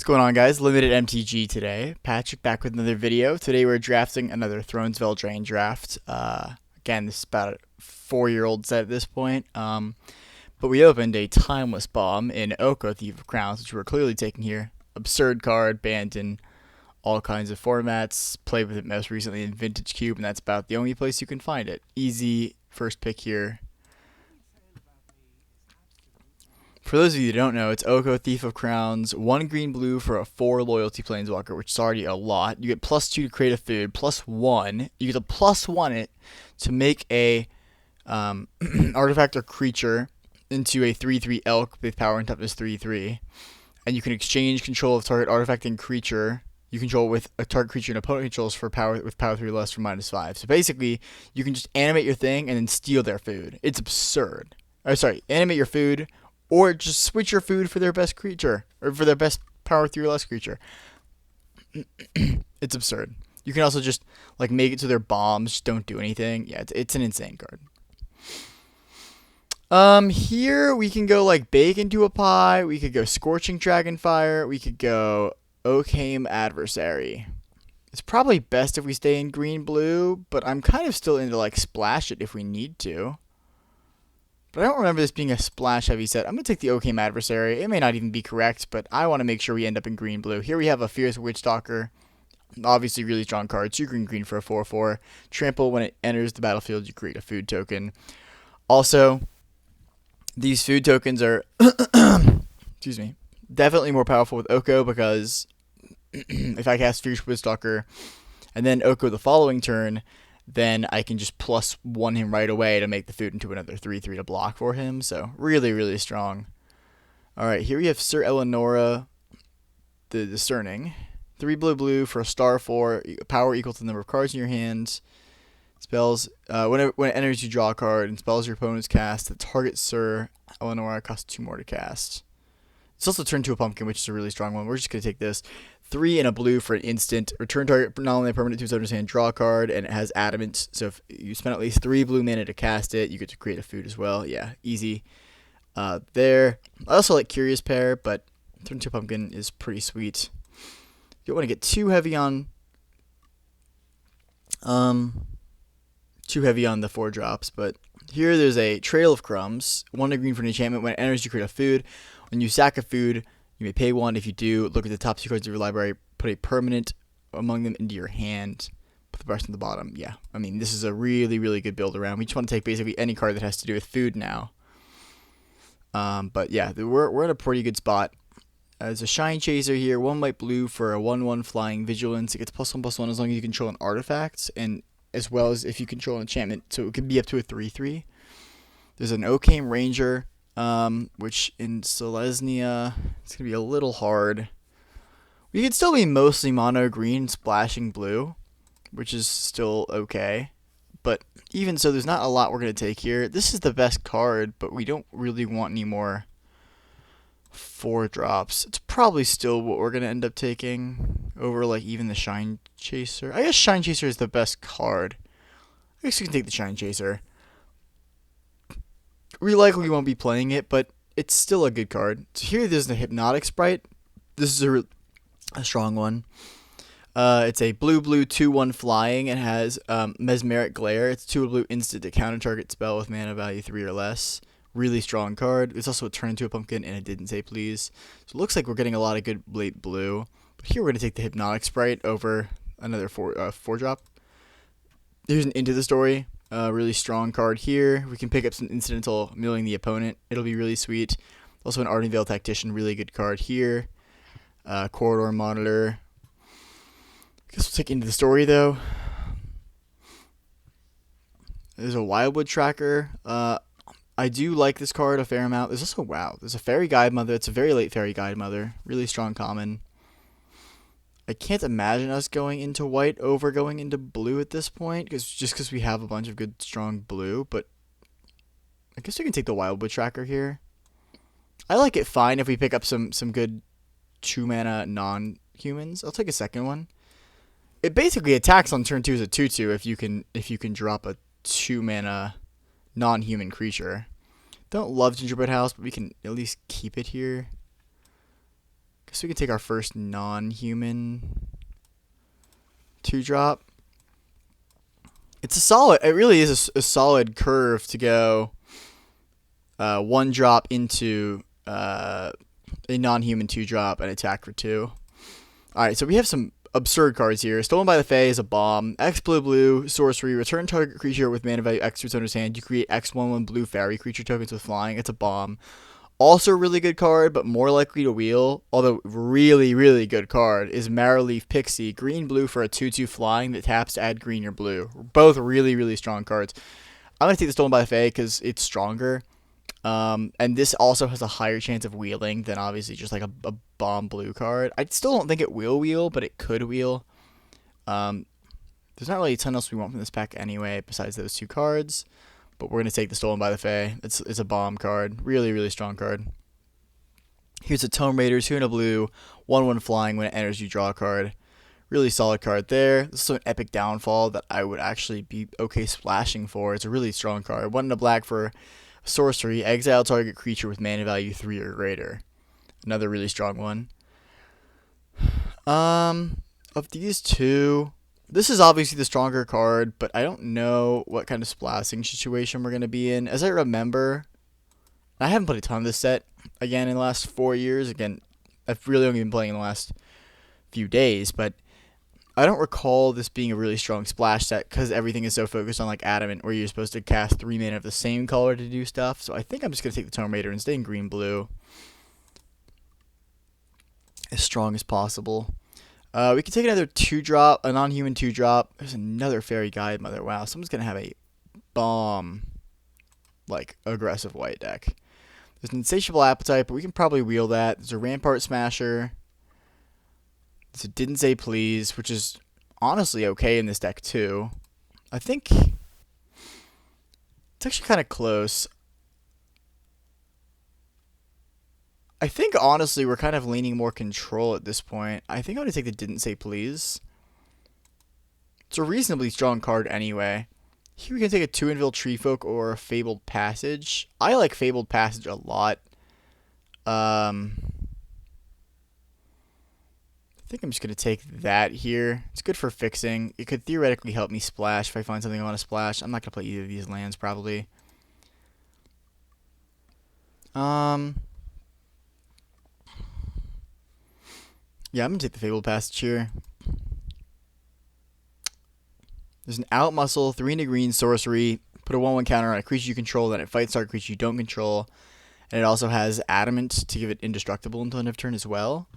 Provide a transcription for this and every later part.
going on, guys? Limited MTG today. Patrick back with another video. Today we're drafting another Thrones of Eldraine draft. Again, this is about a 4-year-old set at this point. But we opened a Timeless Bomb in Oko, Thief of Crowns, which we're clearly taking here. Absurd card, banned in all kinds of formats. Played with it most recently in Vintage Cube, and that's about the only place you can find it. Easy first pick here. For those of you who don't know, it's Oko, Thief of Crowns, 1 green blue for a 4 loyalty planeswalker, which is already a lot. You get +2 to create a food, +1. You get to +1 it to make a artifact or creature into a 3/3 elk with power and toughness 3/3. And you can exchange control of target artifact and creature you control with a target creature and opponent controls for power with power 3 less for -5. So basically, you can just animate your thing and then steal their food. It's absurd. Animate your food, or just switch your food for their best creature, or for their best power 3 or less creature. It's absurd. You can also just make it to their bombs, just don't do anything. Yeah, it's an insane card. Here we can go Bake into a Pie. We could go Scorching Dragonfire. We could go Occam Adversary. It's probably best if we stay in green-blue, but I'm kind of still into Splash it if we need to. But I don't remember this being a splash-heavy set. I'm going to take the Occam Adversary. It may not even be correct, but I want to make sure we end up in green-blue. Here we have a Fierce Witchstalker. Obviously, really strong card. 2 green for a 4/4. Trample, when it enters the battlefield, you create a food token. Also, these food tokens are excuse me, definitely more powerful with Oko, because if I cast Fierce Witchstalker and then Oko the following turn, then I can just +1 him right away to make the food into another 3/3 to block for him. So really, really strong. Alright, here we have Sir Eleonora the Discerning. 3 blue for a star 4, power equal to the number of cards in your hand. Spells, when it enters, you draw a card, and spells your opponent's cast that target Sir Eleonora costs 2 more to cast. It's also turned to a pumpkin, which is a really strong one. We're just going to take this. 3 and a blue for an instant. Return target not only a permanent to its owner's hand, draw a card, and it has adamant. So if you spend at least 3 blue mana to cast it, you get to create a food as well. Yeah, easy. There. I also like Curious Pair, but turn to a pumpkin is pretty sweet. You don't want to get too heavy on the 4 drops, but here there's a Trail of Crumbs. 1 green for an enchantment. When it enters, you create a food. When you sack a food, you may pay 1. If you do, look at the top 2 cards of your library, put a permanent among them into your hand, put the rest on the bottom. Yeah, I mean, this is a really, really good build around. We just want to take basically any card that has to do with food now. But yeah, we're in a pretty good spot. There's a Shine Chaser here, 1 white blue for a 1/1 flying vigilance. It gets +1/+1 as long as you control an artifact, and as well as if you control an enchantment, so it can be up to a 3/3. There's an Occam Ranger, which in Selesnya, it's going to be a little hard. We could still be mostly mono green, splashing blue, which is still okay. But even so, there's not a lot we're going to take here. This is the best card, but we don't really want any more 4 drops. It's probably still what we're going to end up taking over even the Shine Chaser. I guess Shine Chaser is the best card. I guess we can take the Shine Chaser. We likely won't be playing it, but it's still a good card. So here there's the Hypnotic Sprite. This is a strong one. It's a blue 2/1 flying. It has Mesmeric Glare. It's 2 blue instant to counter target spell with mana value 3 or less. Really strong card. It's also a turn into a pumpkin, and it didn't say please. So it looks like we're getting a lot of good late blue. But here we're going to take the Hypnotic Sprite over another 4 drop. Here's an Into the Story. Really strong card here. We can pick up some incidental milling the opponent. It'll be really sweet. Also an Ardenvale Tactician, really good card here. Corridor Monitor. I guess we'll take Into the Story though. There's a Wildwood Tracker. I do like this card a fair amount. There's also, there's a Fairy Guide Mother. It's a very late Fairy Guide Mother. Really strong common. I can't imagine us going into white over going into blue at this point, because we have a bunch of good, strong blue, but I guess we can take the Wildwood Tracker here. I like it fine if we pick up some good 2-mana non-humans. I'll take a second one. It basically attacks on turn 2 as a 2/2 if you can drop a 2-mana non-human creature. Don't love Gingerbread House, but we can at least keep it here. Guess we can take our first non-human 2-drop. It's a solid. It really is a solid curve to go 1-drop into a non-human 2-drop and attack for 2. All right, so we have some absurd cards here. Stolen by the Fae is a bomb. X blue sorcery. Return target creature with mana value X to its owner's hand. You create X 1/1 blue fairy creature tokens with flying. It's a bomb. Also a really good card, but more likely to wheel, although really, really good card, is Marrowleaf Pixie. Green-blue for a 2/2 flying that taps to add green or blue. Both really, really strong cards. I'm going to take the Stolen by the Fae because it's stronger. And this also has a higher chance of wheeling than obviously just like a bomb blue card. I still don't think it will wheel, but it could wheel. There's not really a ton else we want from this pack anyway besides those 2 cards. But we're going to take the Stolen by the Fae. It's a bomb card. Really, really strong card. Here's a Tome Raider, 2 and a blue, 1/1 flying. When it enters, you draw a card. Really solid card there. This is an epic downfall that I would actually be okay splashing for. It's a really strong card. 1 and a black for sorcery. Exile target creature with mana value 3 or greater. Another really strong one. Of these 2... This is obviously the stronger card, but I don't know what kind of splashing situation we're going to be in. As I remember, I haven't played a ton of this set, again, in the last 4 years. Again, I've really only been playing in the last few days, but I don't recall this being a really strong splash set because everything is so focused on, like, Adamant, where you're supposed to cast 3 mana of the same color to do stuff. So I think I'm just going to take the Tome Raider and stay in green-blue as strong as possible. We can take another 2-drop, a non-human 2-drop. There's another Fairy Guide Mother. Wow, someone's going to have a bomb, like, aggressive white deck. There's an Insatiable Appetite, but we can probably wheel that. There's a Rampart Smasher. There's a Didn't Say Please, which is honestly okay in this deck, too. I think it's actually kind of close. I think, honestly, we're kind of leaning more control at this point. I think I'm going to take the Didn't Say Please. It's a reasonably strong card anyway. Here we can take a 2-Invil Treefolk or a Fabled Passage. I like Fabled Passage a lot. I think I'm just going to take that here. It's good for fixing. It could theoretically help me splash if I find something I want to splash. I'm not going to play either of these lands, probably. Yeah, I'm going to take the Fabled Passage here. There's an Out Muscle, 3 and a green sorcery. Put a 1/1 counter on a creature you control, then it fights target creature you don't control. And it also has Adamant to give it indestructible until end of turn as well.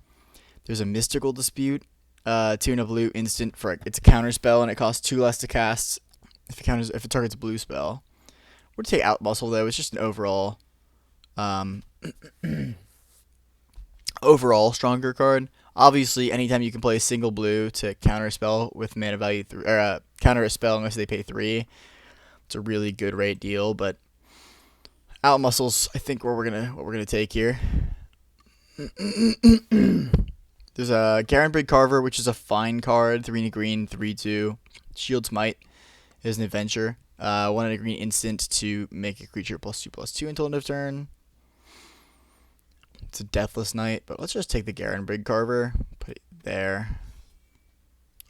There's a Mystical Dispute, 2 and a blue instant for it's a counter spell and it costs 2 less to cast if it targets a blue spell. We're gonna take Out Muscle though. It's just an overall overall stronger card. Obviously, anytime you can play a single blue to counter a spell with mana value 3, or counter a spell unless they pay 3, it's a really good rate deal. But Out Muscles, I think what we're gonna take here. There's a Garenbrig Carver, which is a fine card, 3 and a green, 3/2. Shield's Might is an adventure. 1 and a green instant to make a creature +2/+2 until end of turn. It's a Deathless Knight, but let's just take the Garenbrig Carver. Put it there.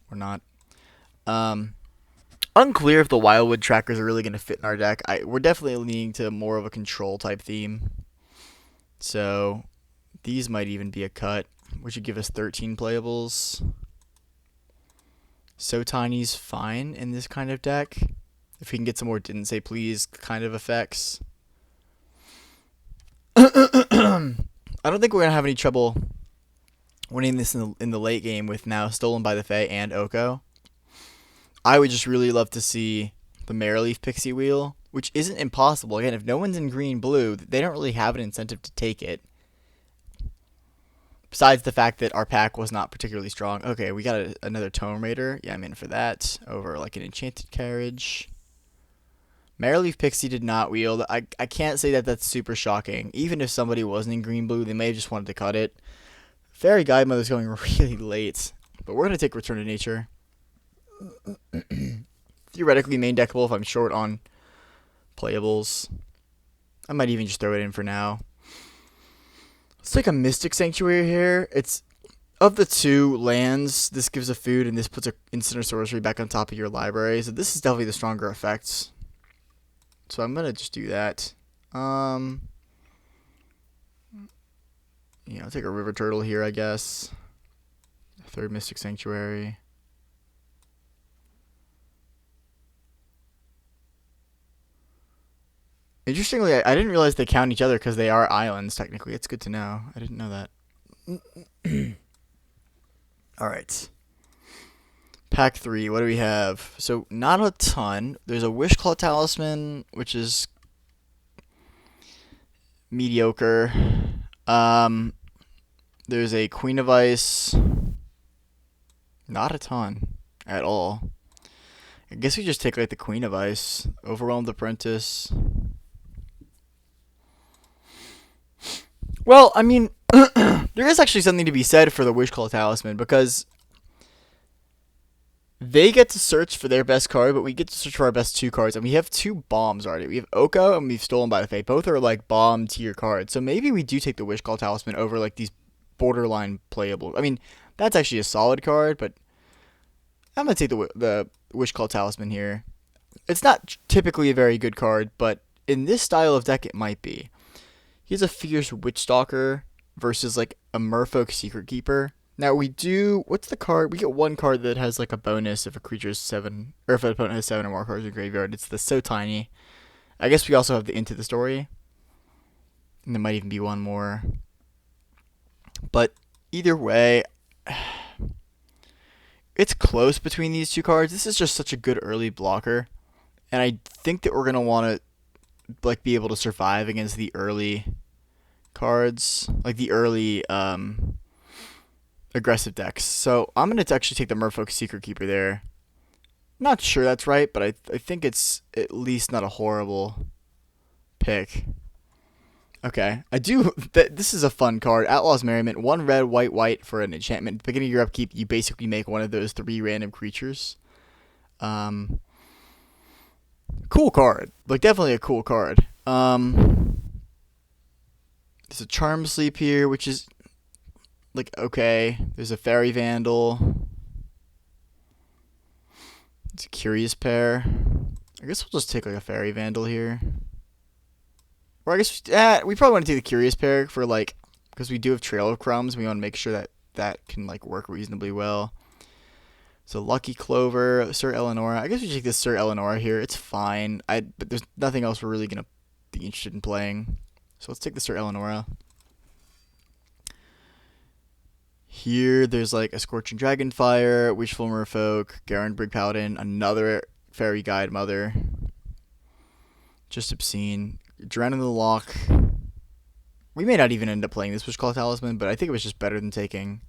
Or not. Unclear if the Wildwood Trackers are really going to fit in our deck. We're definitely leaning to more of a control type theme. So these might even be a cut, which would give us 13 playables. So Tiny's fine in this kind of deck. If we can get some more Didn't Say Please kind of effects. I don't think we're going to have any trouble winning this in the late game with now Stolen by the Fae and Oko. I would just really love to see the Marrowleaf Pixie Wheel, which isn't impossible. Again, if no one's in green-blue, they don't really have an incentive to take it. Besides the fact that our pack was not particularly strong. Okay, we got another Tome Raider. Yeah, I'm in for that. Over like an Enchanted Carriage. Marrowleaf Pixie did not wheel. I can't say that that's super shocking. Even if somebody wasn't in green-blue, they may have just wanted to cut it. Fairy Guide Mother's going really late. But we're going to take Return to Nature. Theoretically main deckable if I'm short on playables. I might even just throw it in for now. Let's take a Mystic Sanctuary here. It's of the two lands, this gives a food and this puts an instant or sorcery back on top of your library. So this is definitely the stronger effects. So I'm gonna just do that. Yeah, I'll take a River Turtle here, I guess. Third Mystic Sanctuary. Interestingly, I didn't realize they count each other because they are islands, technically. It's good to know. I didn't know that. Alright. Pack 3, what do we have? So, not a ton. There's a Wishclaw Talisman, which is mediocre. There's a Queen of Ice. Not a ton at all. I guess we just take like the Queen of Ice. Overwhelmed Apprentice. Well, I mean, there is actually something to be said for the Wishclaw Talisman because they get to search for their best card, but we get to search for our best 2 cards, and we have 2 bombs already. We have Oko and we've Stolen by the Fate. Both are like bomb tier cards, so maybe we do take the Wishclaw Talisman over like these borderline playable. I mean, that's actually a solid card, but I'm gonna take the Wishclaw Talisman here. It's not typically a very good card, but in this style of deck, it might be. He's a Fierce Witchstalker versus like a Merfolk Secret Keeper. Now we do. What's the card? We get 1 card that has like a bonus if a creature's 7, or if an opponent has 7 or more cards in graveyard. It's the So Tiny. I guess we also have the Into the Story, and there might even be one more. But either way, it's close between these 2 cards. This is just such a good early blocker, and I think that we're gonna want to like be able to survive against the early cards, like the early aggressive decks. So I'm gonna actually take the Merfolk Secret Keeper there. Not sure that's right, but I think it's at least not a horrible pick. Okay, I do. This is a fun card. Outlaw's Merriment. 1 red, white, white for an enchantment. At the beginning of your upkeep, you basically make one of those 3 random creatures. Cool card. Like, definitely a cool card. There's a Charm Sleep here, which is, like, okay. There's a Fairy Vandal. It's a Curious Pair. I guess we'll just take, like, a Fairy Vandal here. Or I guess we probably want to take the Curious Pair for, like, because we do have Trail of Crumbs. We want to make sure that that can, like, work reasonably well. So Lucky Clover, Sir Eleonora. I guess we take this Sir Eleonora here. It's fine. But there's nothing else we're really going to be interested in playing. So let's take the Sir Eleonora. Here, there's, like, a Scorching Dragonfire, Wishful Merfolk, Garen Brig Paladin, another Fairy Guide Mother. Just obscene. Drown in the Loch. We may not even end up playing this Wishclaw Talisman, but I think it was just better than taking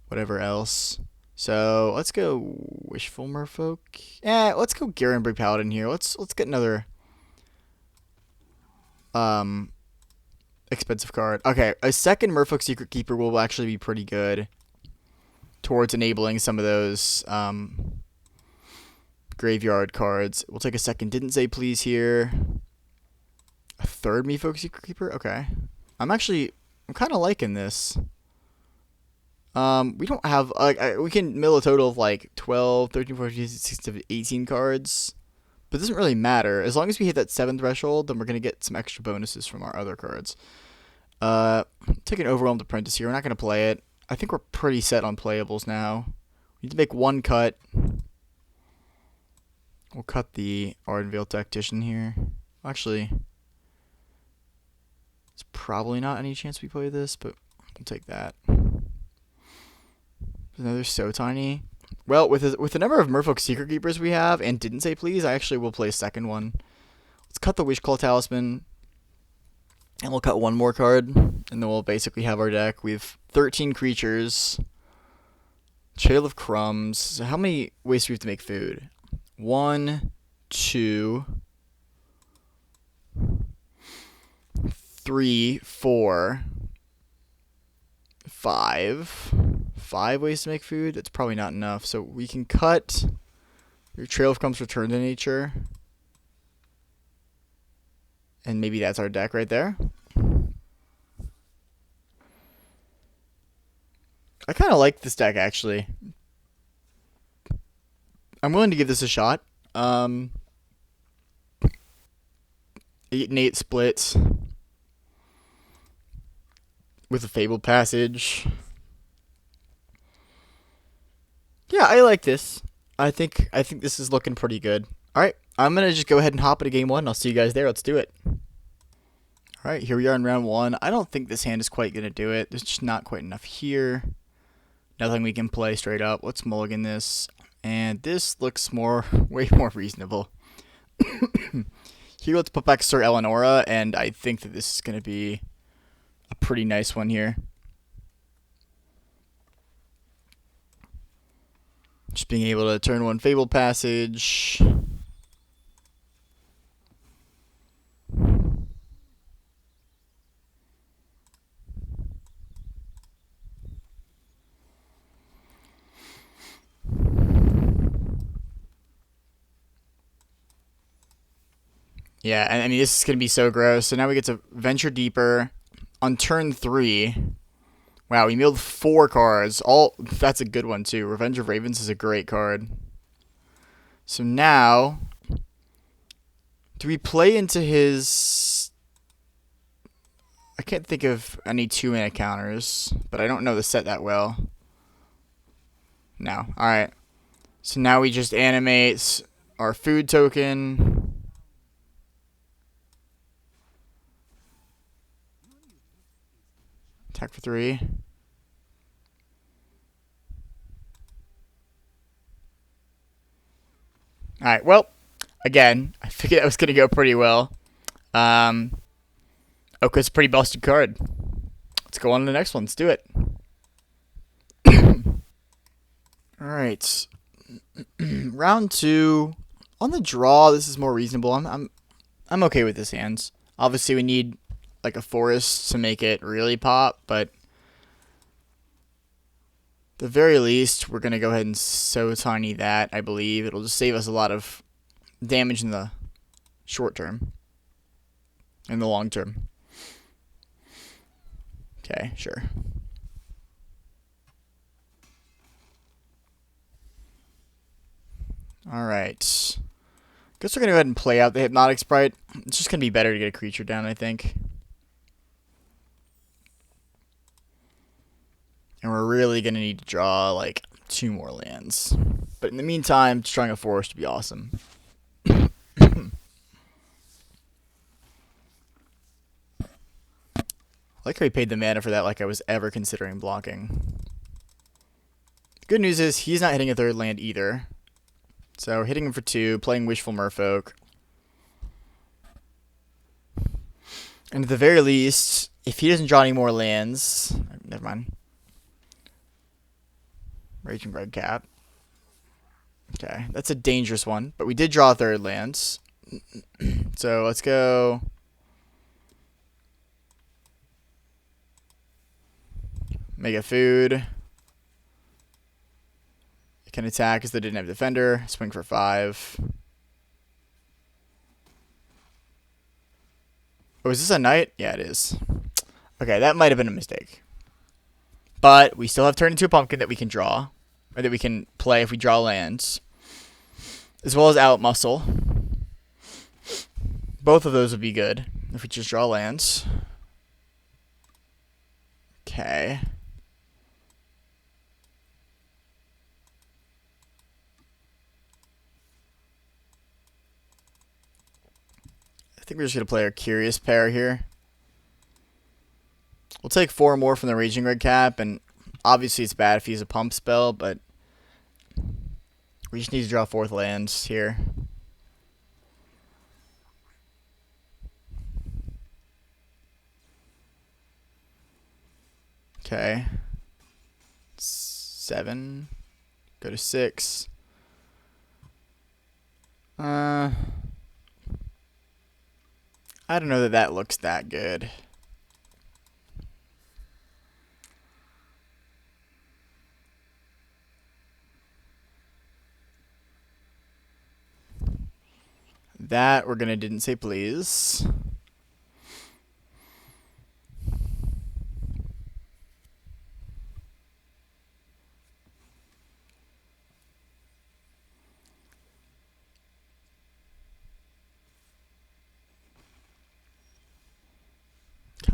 whatever else. So let's go Wishful Merfolk. Let's go Garen Brig Paladin here. Let's get another expensive card. Okay, a second Merfolk Secret Keeper will actually be pretty good towards enabling some of those graveyard cards. We'll take a second Didn't Say Please here. A third Merfolk Secret Keeper? Okay. I'm kind of liking this. We don't have, we can mill a total of like 12, 13, 14, 16, 18 cards. But it doesn't really matter. As long as we hit that 7 threshold, then we're going to get some extra bonuses from our other cards. Take an Overwhelmed Apprentice here. We're not going to play it. I think we're pretty set on playables now. We need to make 1 cut. We'll cut the Ardenvale Tactician here. Actually, it's probably not any chance we play this, but we'll take that. Another So Tiny. Well, with the number of Merfolk Secret Keepers we have and Didn't Say Please, I actually will play a second one. Let's cut the Wishclaw Talisman. And we'll cut 1 more card. And then we'll basically have our deck. We have 13 creatures. Trail of Crumbs. So how many ways do we have to make food? 1, 2, 3, 4, 5. 5 ways to make food. That's probably not enough. So we can cut your Trail of Crumbs, Return to Nature. And maybe that's our deck right there. I kind of like this deck, actually. I'm willing to give this a shot. 8 and 8 splits with a Fabled Passage. Yeah, I like this. I think this is looking pretty good. All right, I'm gonna just go ahead and hop into game one. I'll see you guys there. Let's do it. All right, here we are in round one. I don't think this hand is quite gonna do it. There's just not quite enough here. Nothing we can play straight up. Let's mulligan this, and this looks way more reasonable. Here, let's put back Sir Eleonora, and I think that this is gonna be a pretty nice one here. Just being able to turn one Fabled Passage. Yeah, I mean, this is going to be so gross. So now we get to venture deeper. On turn 3, wow, we milled 4 cards. That's a good one, too. Revenge of Ravens is a great card. So now, do we play into his... I can't think of any 2-mana counters, but I don't know the set that well. No. Alright. So now we just animate our food token... Attack for 3. Alright, well, again, I figured that was going to go pretty well. Oka's a pretty busted card. Let's go on to the next one. Let's do it. Alright. Round 2. On the draw, this is more reasonable. I'm okay with this hand. Obviously, we need like a forest to make it really pop, but at the very least, we're going to go ahead and so tiny that, I believe. It'll just save us a lot of damage in the short term. In the long term. Okay, sure. Alright. Guess we're going to go ahead and play out the Hypnotic Sprite. It's just going to be better to get a creature down, I think. And we're really going to need to draw, like, 2 more lands. But in the meantime, just drawing a forest would be awesome. I like how he paid the mana for that like I was ever considering blocking. The good news is he's not hitting a 3rd land either. So we're hitting him for 2, playing Wishful Merfolk. And at the very least, if he doesn't draw any more lands... Never mind. Raging Red Cap. Okay, that's a dangerous one. But we did draw a 3rd land. So let's go... Make a food. It can attack because they didn't have defender. Swing for 5. Oh, is this a knight? Yeah, it is. Okay, that might have been a mistake. But we still have turned into a pumpkin that we can draw. Or that we can play if we draw lands. As well as out muscle. Both of those would be good if we just draw lands. Okay. I think we're just going to play our Curious Pair here. We'll take 4 more from the Raging Red Cap, and obviously it's bad if he's a pump spell, but we just need to draw 4th lands here. Okay. 7. Go to 6. I don't know that that looks that good. That we're gonna didn't say please.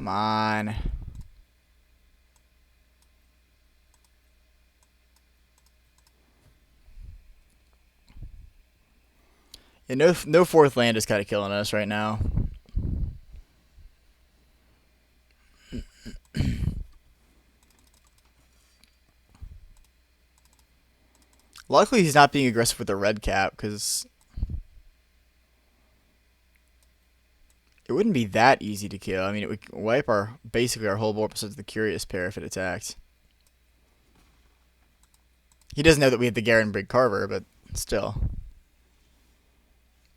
on. Yeah, no fourth land is kind of killing us right now. Luckily, he's not being aggressive with the red cap, because it wouldn't be that easy to kill. I mean, it would wipe basically our whole board besides the Curious Pair if it attacked. He doesn't know that we have the Garen Brig Carver, but still.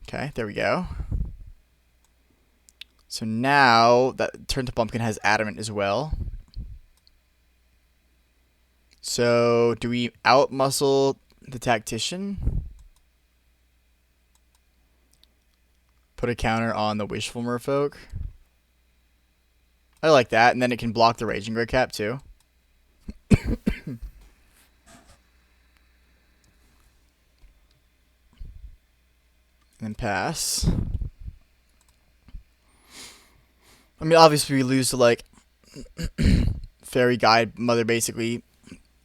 Okay, there we go. So now that Turn to Pumpkin has Adamant as well. So do we outmuscle the Tactician? Put a counter on the Wishful Merfolk. I like that, and then it can block the Raging Gray Cap too. And then pass. I mean, obviously we lose to like Fairy Guide Mother. basically.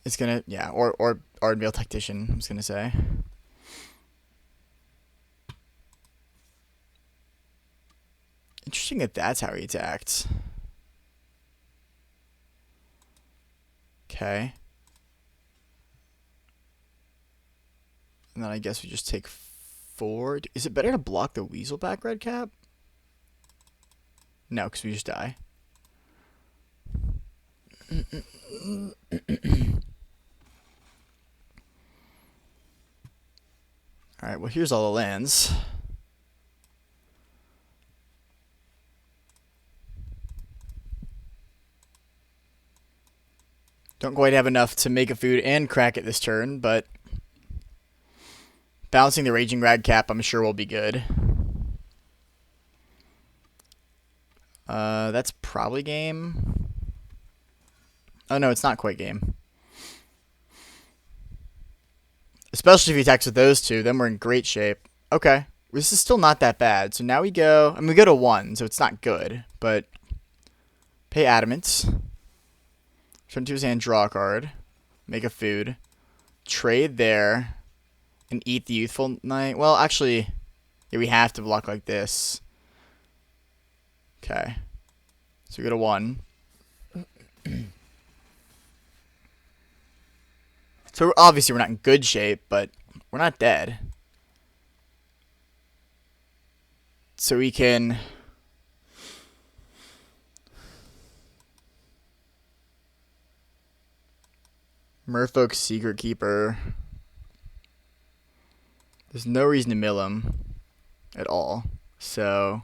It's gonna, yeah, or Ardenvale Tactician, I was gonna say. Interesting that that's how he attacked. Okay. And then I guess we just take 4. Is it better to block the Weaselback red cap? No, because we just die. Alright, well here's all the lands. Don't quite have enough to make a food and crack it this turn, but bouncing the Raging Rag Cap I'm sure will be good. That's probably game. Oh no, it's not quite game. Especially if he attacks with those two, then we're in great shape. Okay. This is still not that bad. So now we go... I mean, we go to 1, so it's not good. But pay Adamant. Turn to his hand, draw a card. Make a food. Trade there. And eat the Youthful Knight. Well, actually, yeah, we have to block like this. Okay. So we go to 1. So obviously we're not in good shape, but we're not dead. So we can... Merfolk Secret Keeper. There's no reason to mill him at all. So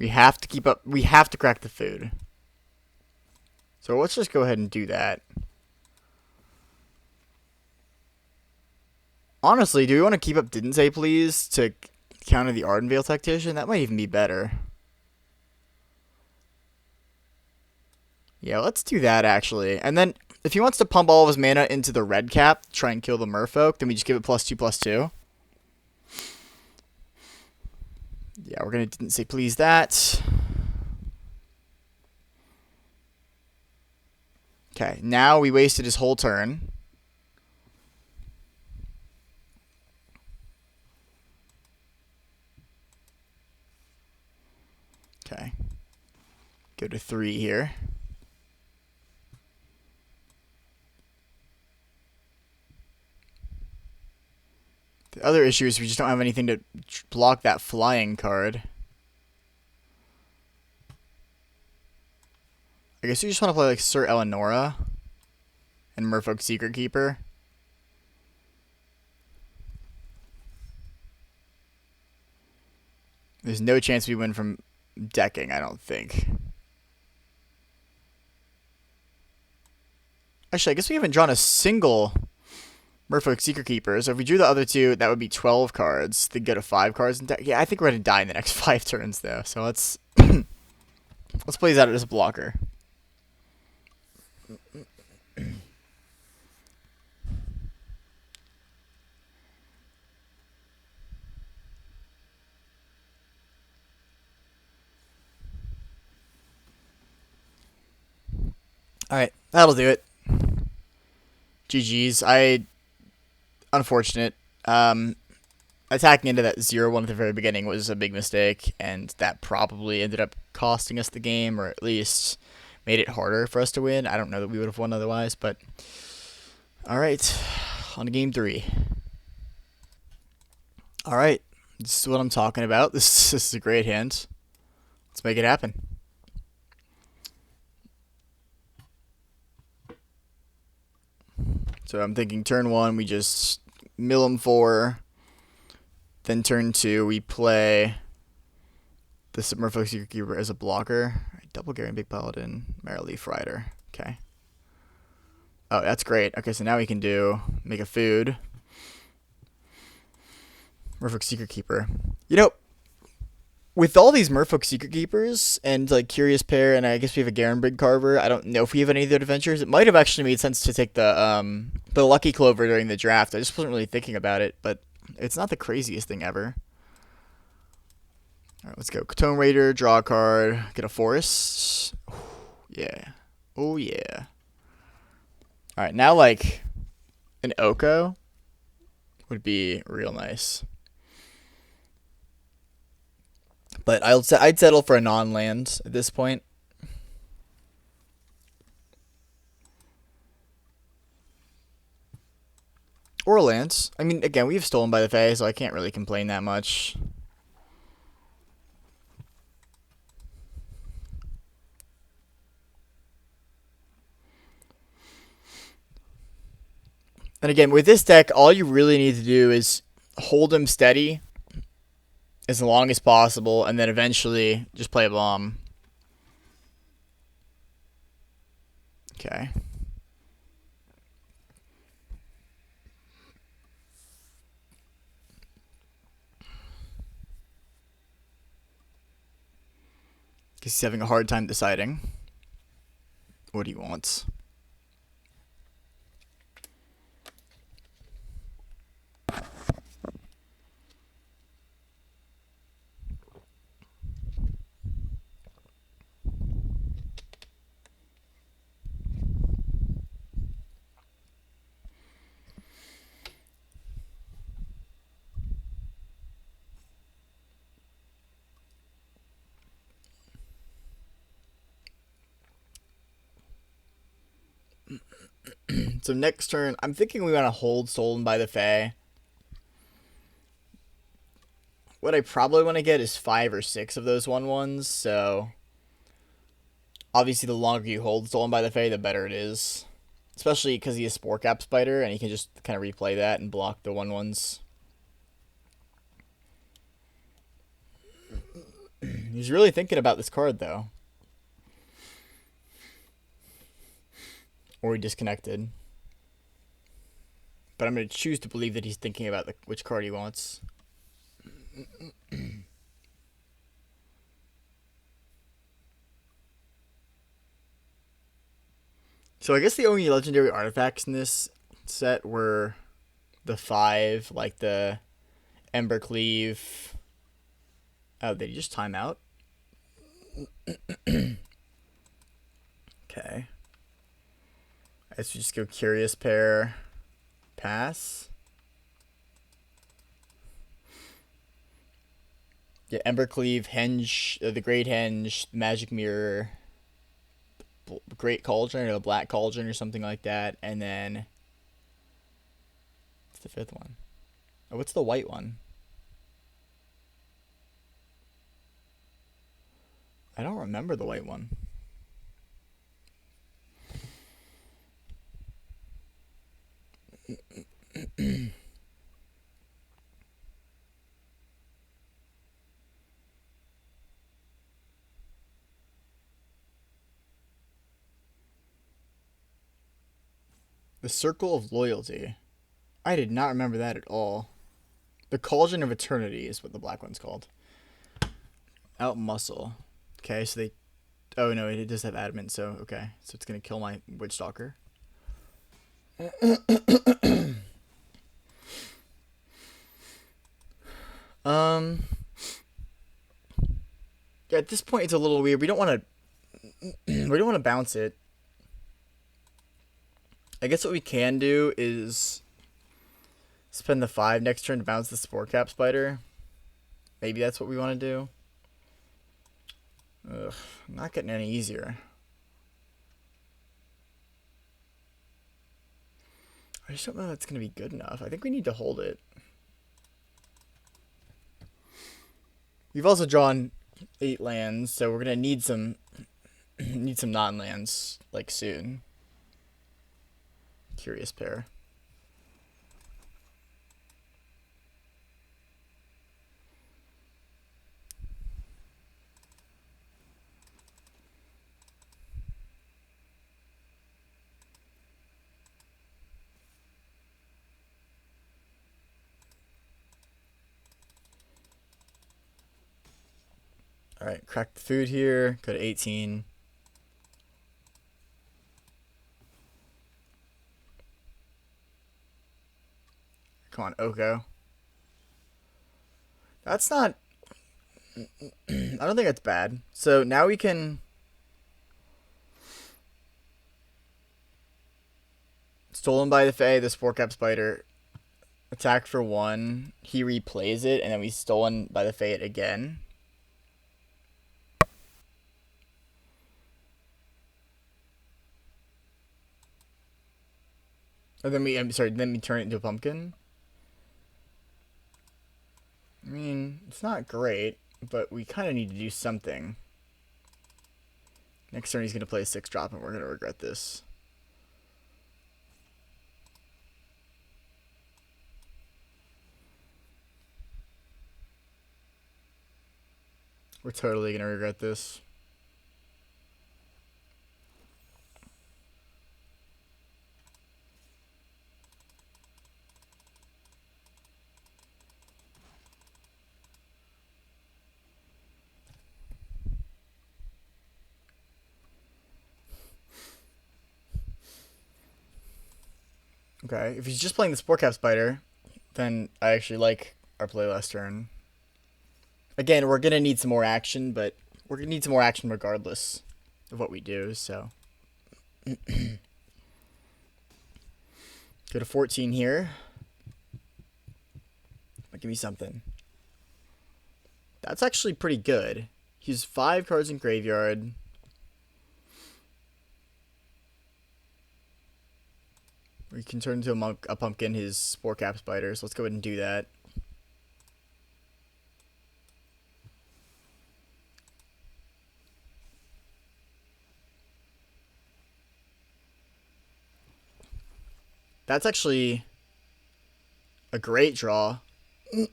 we have to keep up. We have to crack the food. So let's just go ahead and do that. Honestly, do we want to keep up Didn't Say Please to counter the Ardenvale Tactician? That might even be better. Yeah, let's do that, actually. And then, if he wants to pump all of his mana into the red cap, try and kill the Merfolk, then we just give it +2/+2. Yeah, we're going to Didn't Say Please that. Okay, now we wasted his whole turn. Okay. Go to 3 here. The other issue is we just don't have anything to block that flying card. I guess you just want to play like Sir Eleonora and Merfolk Secret Keeper. There's no chance we win from decking, I don't think. Actually, I guess we haven't drawn a single Merfolk Secret Keeper. So if we drew the other two, that would be 12 cards. Then go to 5 cards in deck. Yeah, I think we're going to die in the next 5 turns, though. So let's let's play these out as a blocker. Alright, that'll do it. GG's. Unfortunate. Attacking into that 0-1 at the very beginning was a big mistake, and that probably ended up costing us the game, or at least made it harder for us to win. I don't know that we would have won otherwise, but alright, on to game 3. Alright, this is what I'm talking about. This is a great hand. Let's make it happen. So I'm thinking turn 1, we just mill him 4. Then turn 2, we play the Merfolk Secret Keeper as a blocker. Double Gary and Big Paladin, Merrileaf Rider. Okay. Oh, that's great. Okay, so now we can make a food. Merfolk Secret Keeper. You know, with all these Merfolk Secret Keepers and like Curious Pair, and I guess we have a Garenbrig Carver. I don't know if we have any other adventures. It might have actually made sense to take the Lucky Clover during the draft. I just wasn't really thinking about it, but it's not the craziest thing ever. Alright, let's go. Katone Raider, draw a card, get a forest. Yeah. Oh, yeah. Alright, now, like, an Oko would be real nice. But I'd settle for a non-land at this point. Or a land. I mean, again, we've stolen by the Fae, so I can't really complain that much. And again, with this deck, all you really need to do is hold him steady as long as possible, and then eventually just play a bomb. Okay. Because he's having a hard time deciding what he wants. So next turn, I'm thinking we want to hold Stolen by the Fae. What I probably want to get is 5 or 6 of those 1/1s, so obviously the longer you hold Stolen by the Fae, the better it is. Especially because he has Spore Cap Spider, and he can just kind of replay that and block the 1/1s. He's really thinking about this card, though. Or he disconnected. But I'm going to choose to believe that he's thinking about which card he wants. So I guess the only legendary artifacts in this set were the 5, like the Ember Cleave. Oh, did he just time out? Okay. I guess we just go Curious Pair. Pass. Yeah, Ember Cleave, Henge, the Great Henge, Magic Mirror, Great Cauldron, or the Black Cauldron, or something like that, and then what's the 5th one? Oh, what's the white one? I don't remember the white one. The Circle of Loyalty. I did not remember that at all. The Cauldron of Eternity is what the black one's called. Out muscle. Okay, so they... Oh, no, it does have adamant, so... Okay, so it's going to kill my Witch Stalker. Yeah, at this point, it's a little weird. We don't want to... we don't want to bounce it. I guess what we can do is spend the 5 next turn to bounce the Spore Cap Spider. Maybe that's what we want to do. Ugh, not getting any easier. I just don't know if that's going to be good enough. I think we need to hold it. We've also drawn 8 lands, so we're going to need some non-lands like soon. Curious pair. Alright, crack the food here. Go to 18. Come on, Oko. That's not... I don't think that's bad. So now we can... Stolen by the Fae, the Spore Cap Spider. Attack for 1. He replays it, and then we stolen by the Fae it again. Or then we, then we turn it into a pumpkin. I mean, it's not great, but we kind of need to do something. Next turn he's going to play a 6-drop, and we're going to regret this. We're totally going to regret this. Okay, if he's just playing the Spore Cap Spider, then I actually like our play last turn. Again, we're going to need some more action, but we're going to need some more action regardless of what we do, so. Go to 14 here. Give me something. That's actually pretty good. He's 5 cards in graveyard. We can turn into a pumpkin his Spore Cap Spider, so let's go ahead and do that. That's actually a great draw.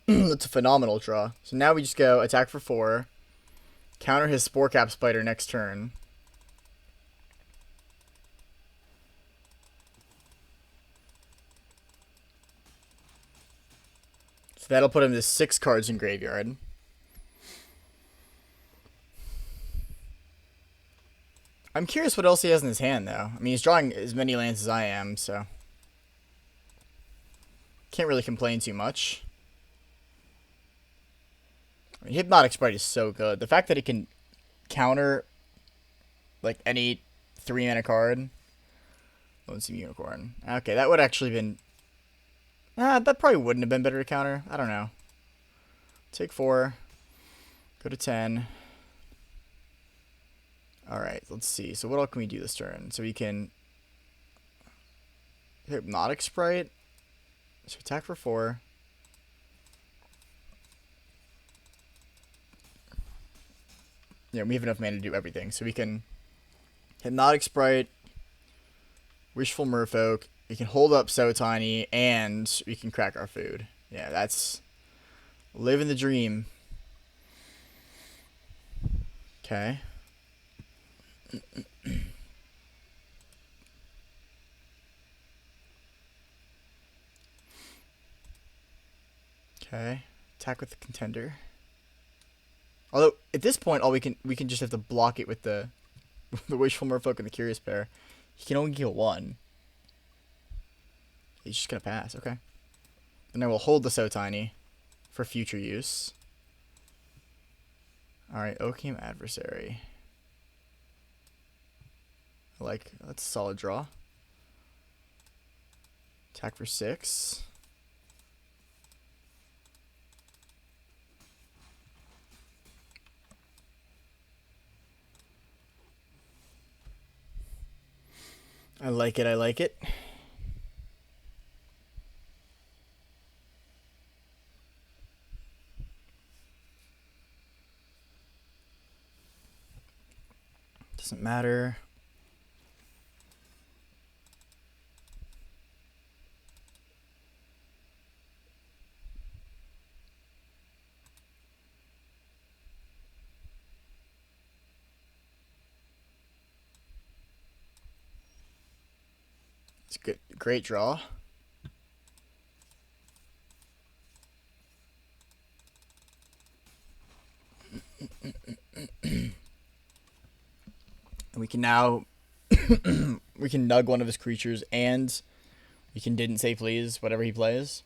That's a phenomenal draw. So now we just go attack for 4. Counter his Spore Cap Spider next turn. So that'll put him to 6 cards in graveyard. I'm curious what else he has in his hand, though. I mean, he's drawing as many lands as I am, so... Can't really complain too much. I mean, Hypnotic Sprite is so good. The fact that it can counter, like, any 3-mana card. Let's see, Unicorn. Okay, that would actually been... that probably wouldn't have been better to counter. I don't know. Take 4. Go to 10. Alright, let's see. So what else can we do this turn? So we can... Hypnotic Sprite. So attack for 4. Yeah, we have enough mana to do everything. So we can Hypnotic Sprite, Wishful Merfolk, we can hold up So Tiny, and we can crack our food. Yeah, that's living the dream. Okay. Okay. Attack with the Contender. Although at this point, we can just have to block it with the Wishful Merfolk and the Curious Pair. He can only kill 1. He's just gonna pass. Okay. And then we'll hold the So Tiny for future use. All right, Oakham Adversary. That's a solid draw. Attack for 6. I like it, I like it. Doesn't matter. It's a good, great draw. And we can now we can nug one of his creatures, and we can didn't say please whatever he plays.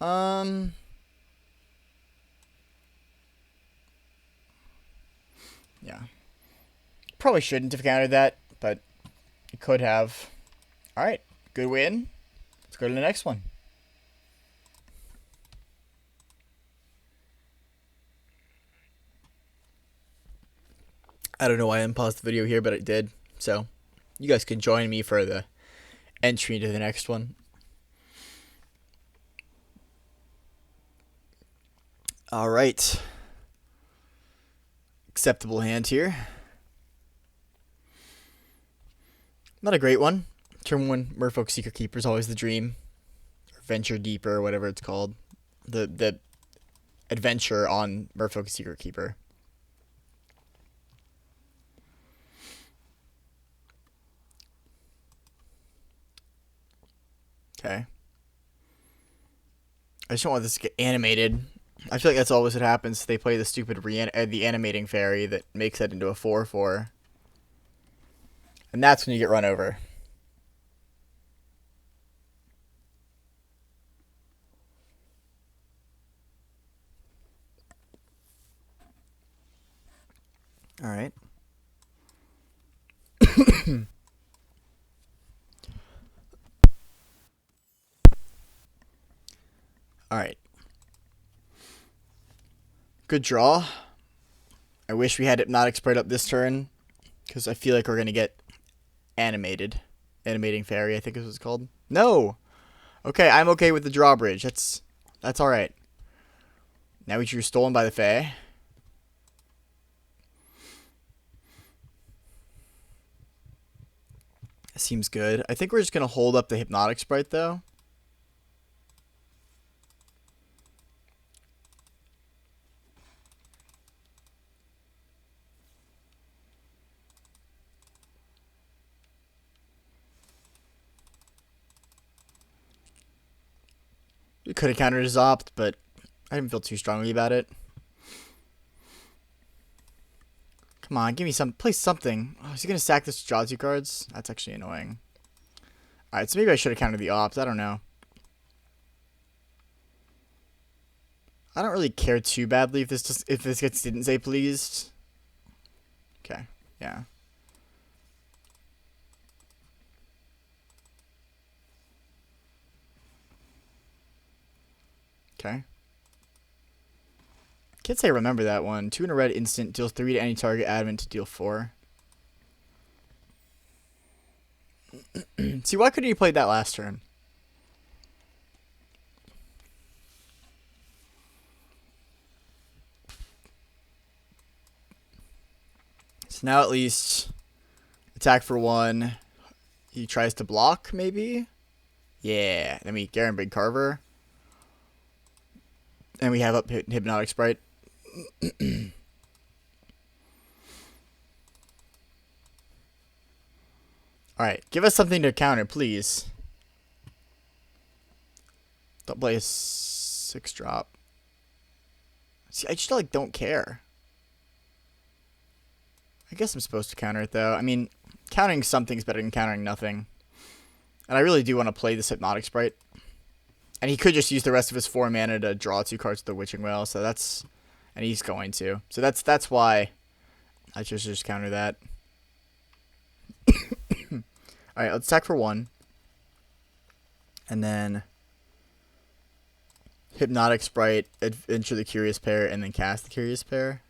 Yeah. Probably shouldn't have countered that, but it could have. Alright, good win. Let's go to the next one. I don't know why I unpaused the video here, but it did. So, you guys can join me for the entry into the next one. Alright. Acceptable hand here. Not a great one. Turn 1 Merfolk Secret Keeper is always the dream. Or Venture Deeper, or whatever it's called. The adventure on Merfolk Secret Keeper. Okay. I just don't want this to get animated. I feel like that's always what happens. They play the stupid the animating fairy that makes it into a 4/4. And that's when you get run over. Alright. Alright. Good draw. I wish we had Hypnotic Sprite up this turn, because I feel like we're going to get animated. Animating Fairy, I think is what it's called. No! Okay, I'm okay with the drawbridge. That's alright. Now we drew Stolen by the Fae. Seems good. I think we're just going to hold up the Hypnotic Sprite, though. We could have countered his opt, but I didn't feel too strongly about it. Come on, give me some. Play something. Oh, is he going to sack this to draw 2 cards? That's actually annoying. Alright, so maybe I should have countered the opt. I don't know. I don't really care too badly if this gets didn't say pleased. Okay, yeah. Okay. Can't say I remember that one. 2 in a red instant, deals 3 to any target adamant to deal 4. See, why couldn't he play that last turn? So now at least attack for 1. He tries to block, maybe? Yeah. Then we Garen Big Carver. And we have up Hypnotic Sprite. Alright, give us something to counter, please. Don't play a 6-drop. See, I just like don't care. I guess I'm supposed to counter it, though. I mean, countering something's better than countering nothing. And I really do want to play this Hypnotic Sprite. And he could just use the rest of his 4 mana to draw 2 cards with the Witching Wail, so that's... And he's going to. So that's why I just counter that. Alright, let's attack for 1. And then Hypnotic Sprite, Adventure the Curious Pair, and then cast the Curious Pair.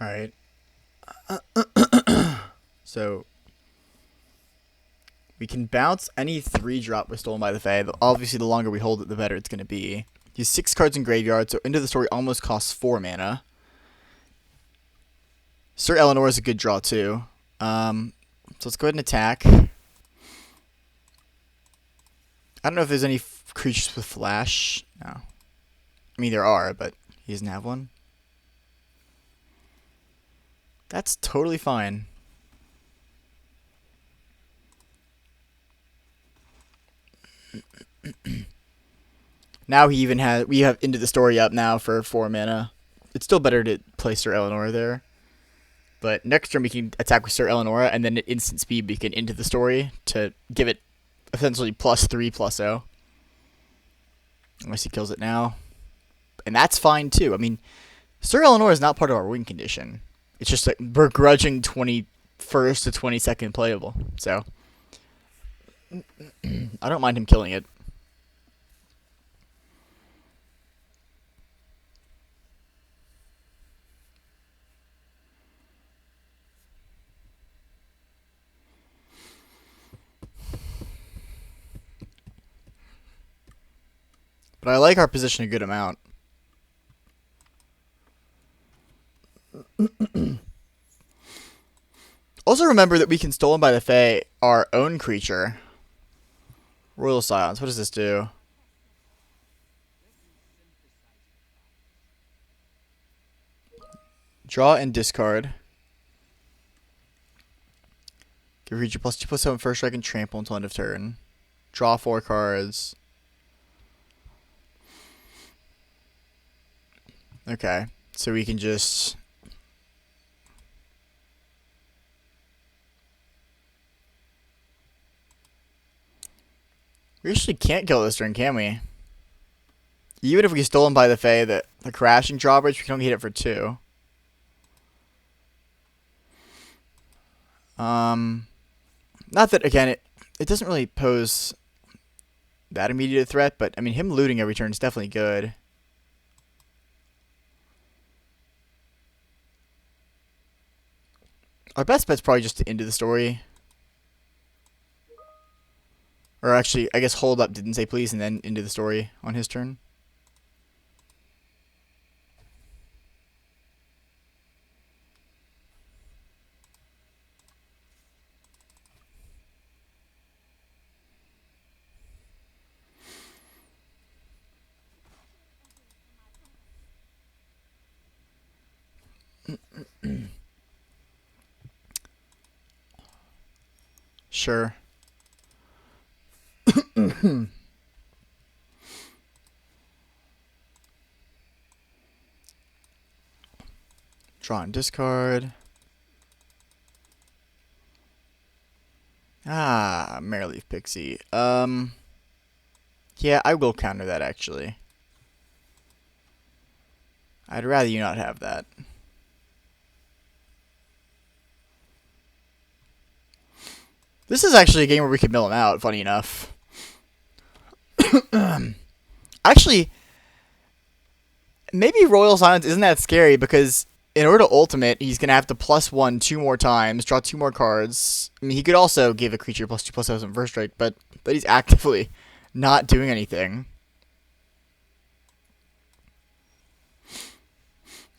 Alright. So we can bounce any 3-drop with Stolen by the Fae. Obviously, the longer we hold it, the better it's going to be. Use 6 cards in graveyard, so Into the Story almost costs 4 mana. Sir Eleanor is a good draw, too. So let's go ahead and attack. I don't know if there's any creatures with flash. No. I mean, there are, but he doesn't have one. That's totally fine. Now we have Into the Story up now for 4 mana. It's still better to play Sir Eleanor there. But next turn we can attack with Sir Eleanor, and then at instant speed we can Into the Story to give it essentially +3/+0. Unless he kills it now. And that's fine too. I mean, Sir Eleanor is not part of our win condition. It's just like begrudging 21st to 22nd playable. So I don't mind him killing it. But I like our position a good amount. Also remember that we can Stolen by the Fae our own creature. Royal Silence. What does this do? Draw and discard. Give creature +2/+7 first strike and trample until end of turn. Draw 4 cards. Okay. So we can just... We actually can't kill this turn, can we? Even if we Stolen by the Fae, the crashing drawbridge, we can only hit it for 2. Not that, again, it doesn't really pose that immediate threat, but, I mean, him looting every turn is definitely good. Our best bet's probably just to Into the Story. Or actually, I guess Hold Up didn't say please, and then Into the Story on his turn. Sure. Draw and discard. Ah, Mereleaf Pixie. Yeah, I will counter that, actually. I'd rather you not have that. This is actually a game where we could mill him out, funny enough. Actually, maybe Royal Silence isn't that scary, because in order to ultimate, he's going to have to +1 2 more times, draw 2 more cards. I mean, he could also give a creature +2/+7 first strike, but he's actively not doing anything.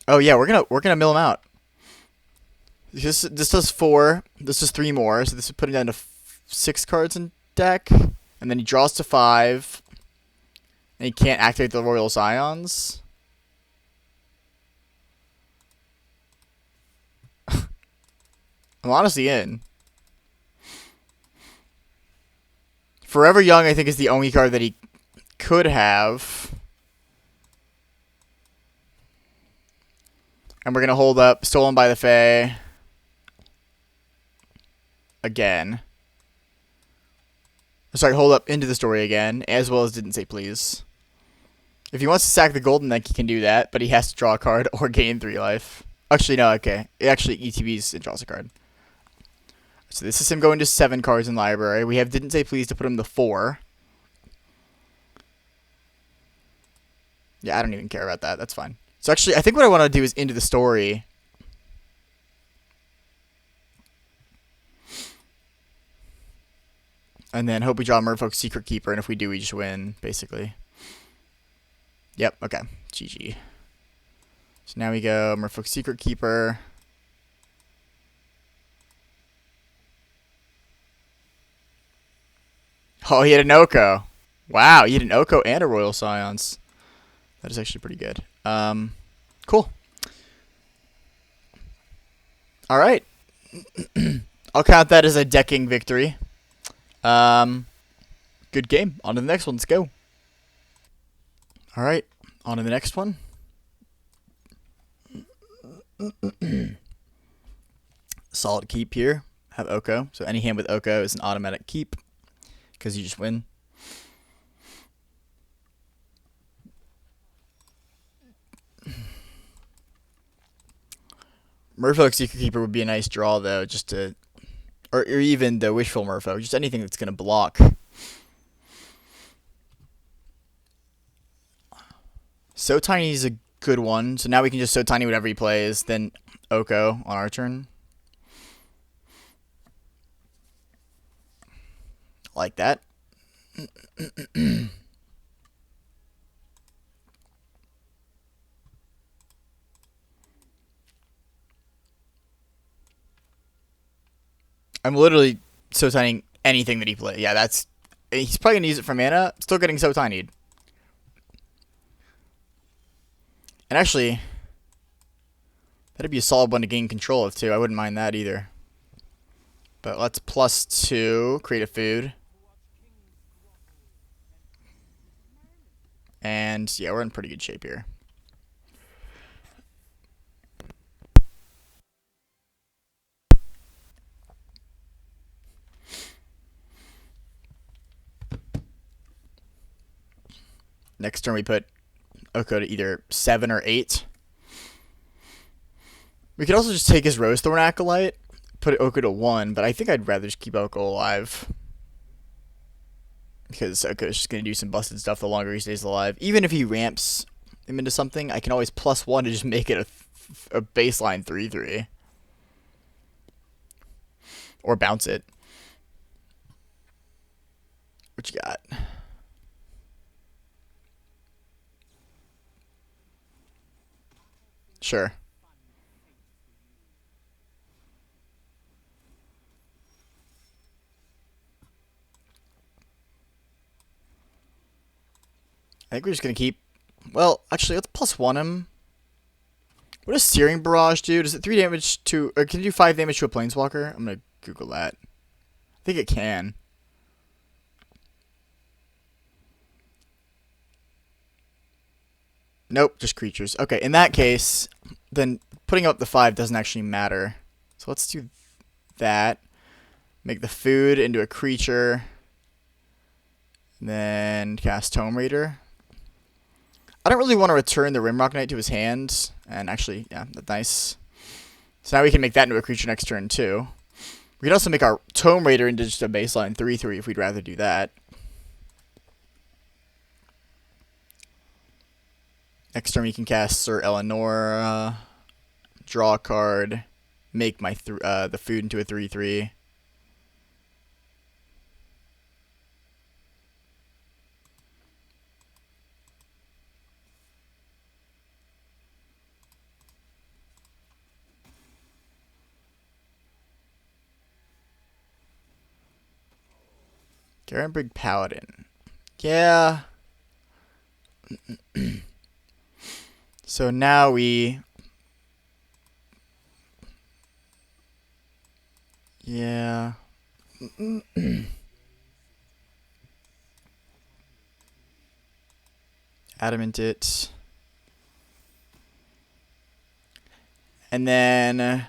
Oh yeah, we're gonna mill him out. This does 4. This does 3 more, so this would put him down to 6 cards in deck, and then he draws to 5, and he can't activate the Royal Scions. I'm honestly in. Forever Young, I think, is the only card that he could have. And we're going to hold up Stolen by the Fae again. Sorry, hold up Into the Story again, as well as Didn't Say Please. If he wants to sack the Golden Neck, he can do that, but he has to draw a card or gain 3 life. Actually, no, okay. It actually ETBs and draws a card. So this is him going to 7 cards in library. We have Didn't Say Please to put him to 4. Yeah, I don't even care about that. That's fine. So actually, I think what I want to do is Into the Story. And then hope we draw Merfolk's Secret Keeper, and if we do, we just win, basically. Yep, okay. GG. So now we go Merfolk's Secret Keeper. Oh, he had an Oko. Wow, he had an Oko and a Royal Scions. That is actually pretty good. Cool. All right. I'll count that as a decking victory. Good game. On to the next one. Let's go. All right. On to the next one. Solid keep here. Have Oko. So any hand with Oko is an automatic keep because you just win. Merfolk Secret Keeper would be a nice draw, though, just to... Or even the Wishful Merfolk. Just anything that's going to block. So Tiny is a good one. So now we can just So Tiny whatever he plays. Then Oko on our turn. Like that. I'm literally So Tiny anything that he plays. Yeah, that's... He's probably going to use it for mana. Still getting So Tinied. And actually, that'd be a solid one to gain control of, too. I wouldn't mind that either. But let's +2, create a food. And, yeah, we're in pretty good shape here. Next turn we put Oko to either 7 or 8. We could also just take his Rosethorn Acolyte, put Oko to 1, but I think I'd rather just keep Oko alive. Because Oko's just going to do some busted stuff the longer he stays alive. Even if he ramps him into something, I can always +1 to just make it a baseline 3/3. Or bounce it. What you got? Sure. I think we're just going to keep... Well, actually, let's +1 him. What does Searing Barrage do? Does it 3 damage to... Or can it do 5 damage to a Planeswalker? I'm going to Google that. I think it can. Nope, just creatures. Okay, in that case, then putting up the 5 doesn't actually matter. So let's do that. Make the food into a creature. And then cast Tome Raider. I don't really want to return the Rimrock Knight to his hand. And actually, yeah, that's nice. So now we can make that into a creature next turn, too. We can also make our Tome Raider into just a baseline 3/3 if we'd rather do that. Next turn we can cast Sir Eleanor, draw a card, make my the food into a 3/3. Garenbrig Paladin. Yeah. So now we... Yeah. Adamant it. And then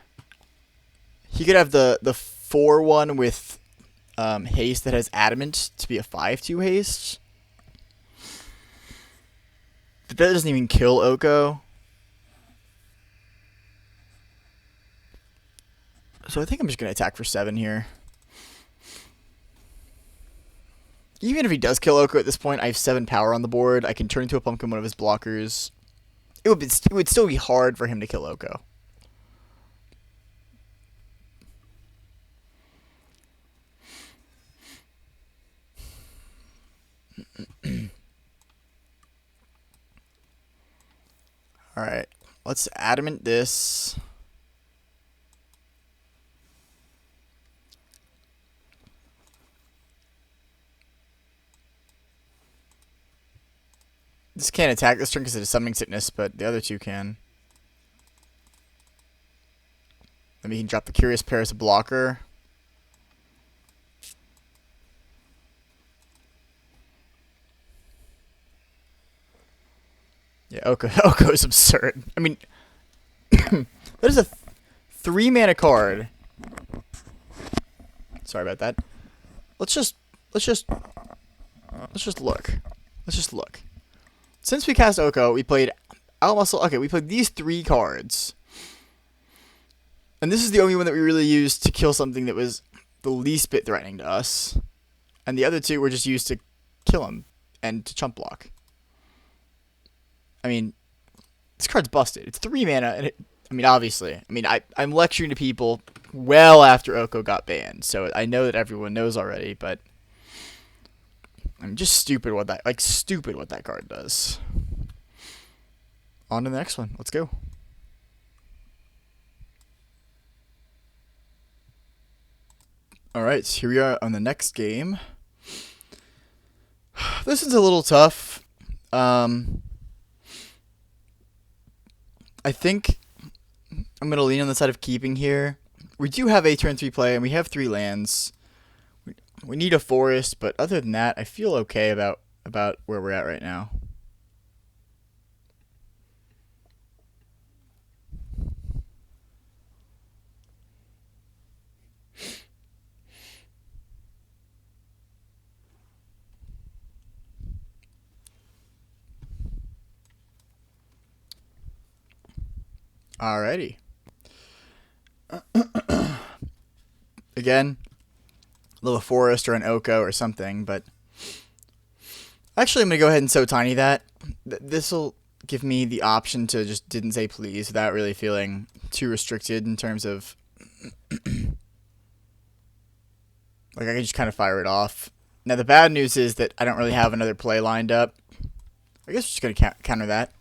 he could have the 4-1 with haste that has adamant to be a 5-2 haste. But that doesn't even kill Oko. So I think I'm just going to attack for 7 here. Even if he does kill Oko at this point, I have 7 power on the board. I can turn into a pumpkin one of his blockers. It would still be hard for him to kill Oko. Alright, let's adamant this. This can't attack this turn because it is summoning sickness, but the other 2 can. Then we can drop the Curious Pair as a blocker. Yeah, Oko is absurd. I mean, that is a 3-mana card. Sorry about that. Let's just look. Let's just look. Since we cast Oko, we played Outmuscle. Okay, we played these 3 cards. And this is the only one that we really used to kill something that was the least bit threatening to us. And the other 2 were just used to kill him and to chump block. I mean, this card's busted. It's 3 mana, and obviously. I'm lecturing to people well after Oko got banned, so I know that everyone knows already, but I'm just stupid what that card does. On to the next one. Let's go. Alright, here we are on the next game. This is a little tough. I think I'm going to lean on the side of keeping here. We do have a turn 3 play, and we have 3 lands. We need a forest, but other than that, I feel okay about where we're at right now. Alrighty. Again, a little forest or an Oko or something, but actually I'm going to go ahead and so tiny that. This will give me the option to just didn't say please without really feeling too restricted in terms of like I can just kind of fire it off. Now the bad news is that I don't really have another play lined up. I guess we're just going to counter that.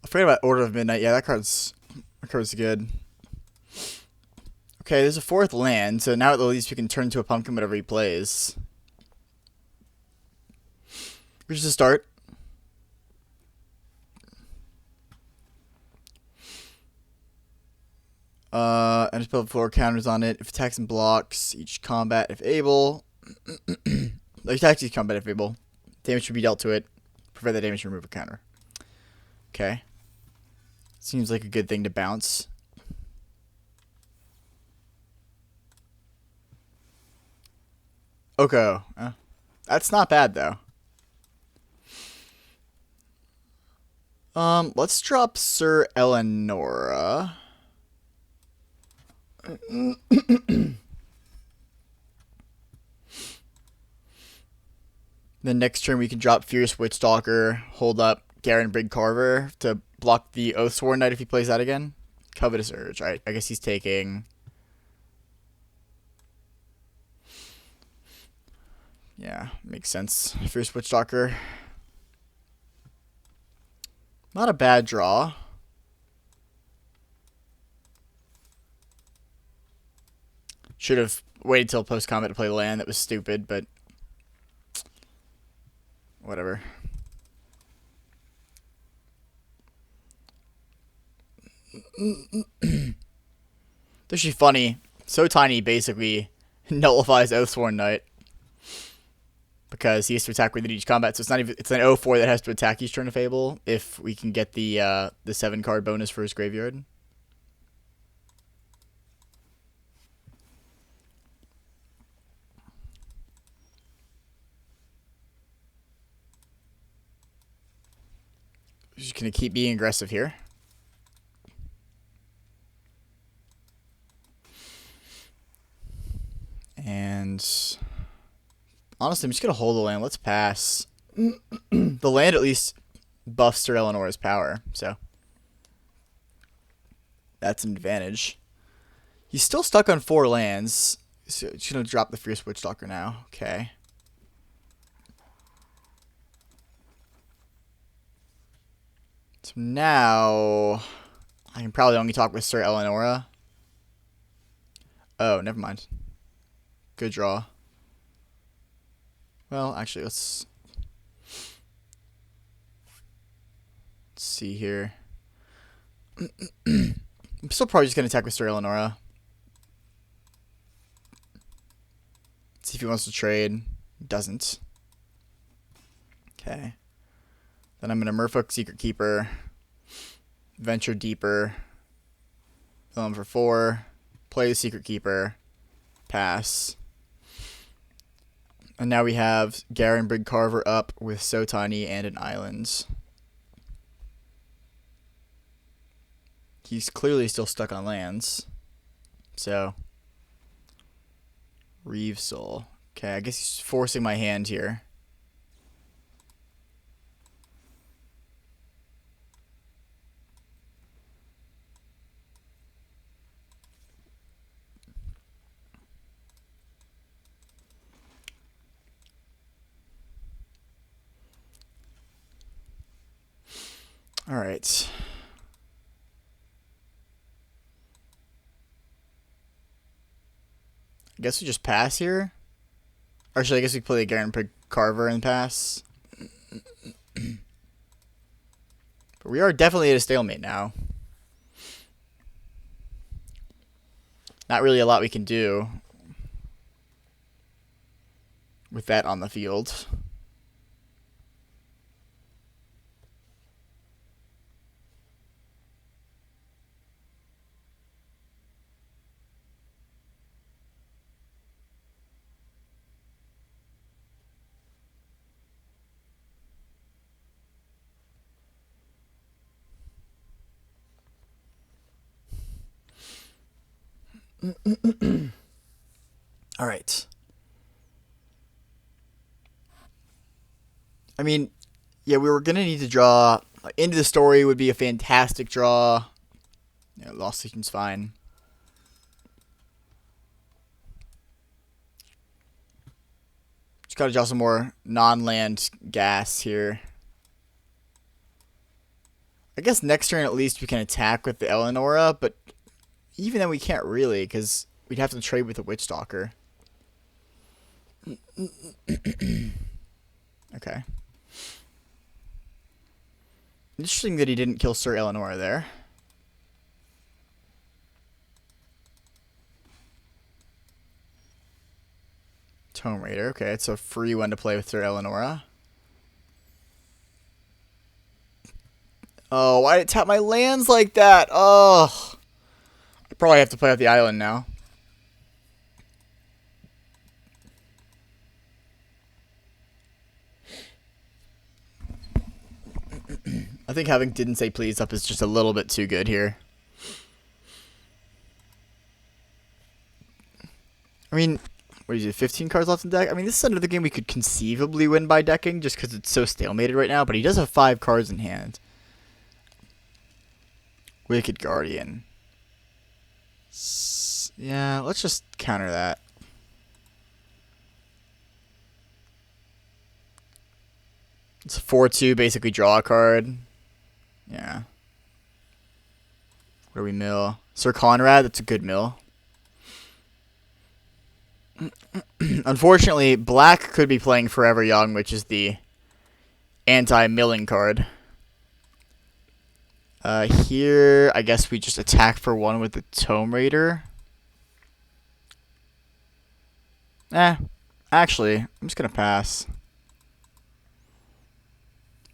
I forgot about Order of Midnight. Yeah, that card's good. Okay, there's a 4th land, so now at the least we can turn into a pumpkin whenever he plays. Which is a start. And just put 4 counters on it. If attacks and blocks each combat if able. Attacks each combat if able. Damage should be dealt to it. Prevent the damage to remove a counter. Okay. Seems like a good thing to bounce. Oko. That's not bad, though. Let's drop Sir Eleonora. The next turn we can drop Fierce Witchstalker, hold up Garen Brigg Carver to block the Oathsworn Knight if he plays that again. Covetous Urge. Alright, I guess he's taking... Yeah, makes sense. Fierce Witchstalker. Not a bad draw. Should have waited till post-combat to play the land. That was stupid, but... whatever. It's actually funny. So tiny, basically, nullifies Oathsworn Knight. Because he has to attack within each combat, so it's not even, it's an 0/4 that has to attack each turn of Fable if we can get the 7 card bonus for his graveyard. Just gonna keep being aggressive here. And honestly, I'm just gonna hold the land. Let's pass. The land at least buffs Sir Eleanor's power, so that's an advantage. He's still stuck on 4 lands. So he's gonna drop the Fierce Witchstalker now. Okay. So now I can probably only talk with Sir Eleanora. Oh, never mind. Good draw. Well, actually, let's see here. I'm still probably just going to attack with Sir Eleanora. See if he wants to trade. Doesn't. Okay. Then I'm going to Merfolk Secret Keeper. Venture Deeper. Fill him for 4. Play the Secret Keeper. Pass. And now we have Garen Brig Carver up with So Tiny and an island. He's clearly still stuck on lands. So, Reeve Soul. Okay, I guess he's forcing my hand here. All right. I guess we just pass here. Or actually, I guess we play the Garen Brig Carver and pass. But we are definitely at a stalemate now. Not really a lot we can do with that on the field. All right. I mean, yeah, we were going to need to draw. Into the Story would be a fantastic draw. Yeah, Lost Legion's fine. Just got to draw some more non-land gas here. I guess next turn at least we can attack with the Eleanora, but even then we can't really because we'd have to trade with the Witchstalker. Okay. Interesting that he didn't kill Sir Eleanora there. Tome Raider. Okay, it's a free one to play with Sir Eleanora. Oh, why did it tap my lands like that? Oh. I probably have to play out the island now. I think having Didn't Say Please up is just a little bit too good here. I mean, what is it, 15 cards left in deck? I mean, this is another game we could conceivably win by decking just because it's so stalemated right now, but he does have 5 cards in hand. Wicked Guardian. Yeah, let's just counter that. It's a 4/2, basically draw a card. Yeah. What do we mill? Sir Conrad, that's a good mill. Unfortunately, black could be playing Forever Young, which is the anti-milling card. Here, I guess we just attack for 1 with the Tome Raider. Actually, I'm just gonna pass.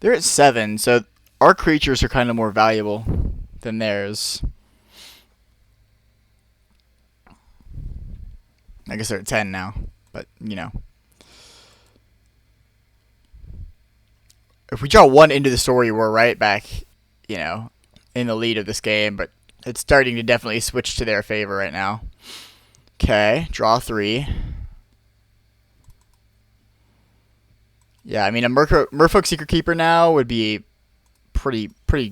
They're at 7, so our creatures are kind of more valuable than theirs. I guess they're at 10 now, but you know. If we draw 1 into the story, we're right back, you know, in the lead of this game, but it's starting to definitely switch to their favor right now. Okay, draw 3. Yeah, I mean, a Merfolk Secret Keeper now would be pretty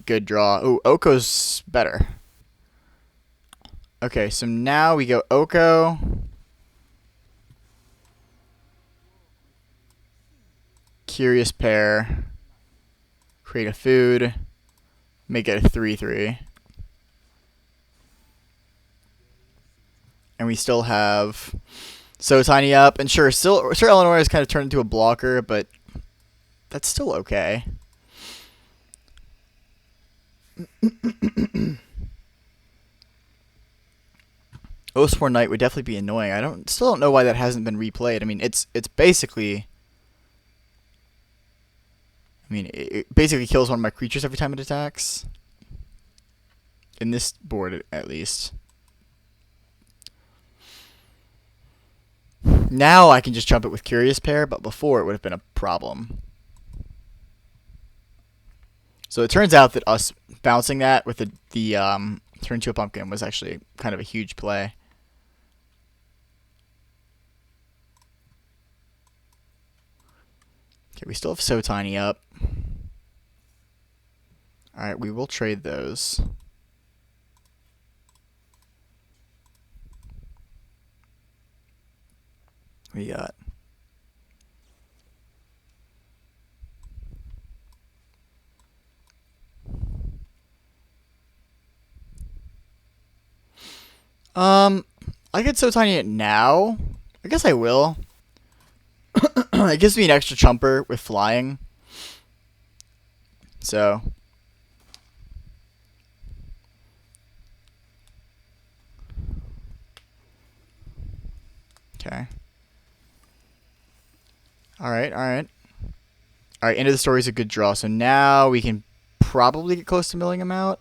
good draw. Ooh, Oko's better. Okay, so now we go Oko. Curious Pair. Create a food. Make it a 3/3. And we still have So Tiny up. And sure, Eleanor has kind of turned into a blocker, but that's still okay. Oathsworn Knight would definitely be annoying. Still don't know why that hasn't been replayed. I mean, it's basically... I mean, it basically kills one of my creatures every time it attacks. In this board, at least. Now I can just jump it with Curious Pair, but before it would have been a problem. So it turns out that us bouncing that with the turn to a pumpkin was actually kind of a huge play. Okay, we still have So Tiny up. Alright, we will trade those. We got... I could So Tiny it now. I guess I will. It gives me an extra chumper with flying. So... Okay. Alright. Alright, end of the story is a good draw. So now we can probably get close to milling him out.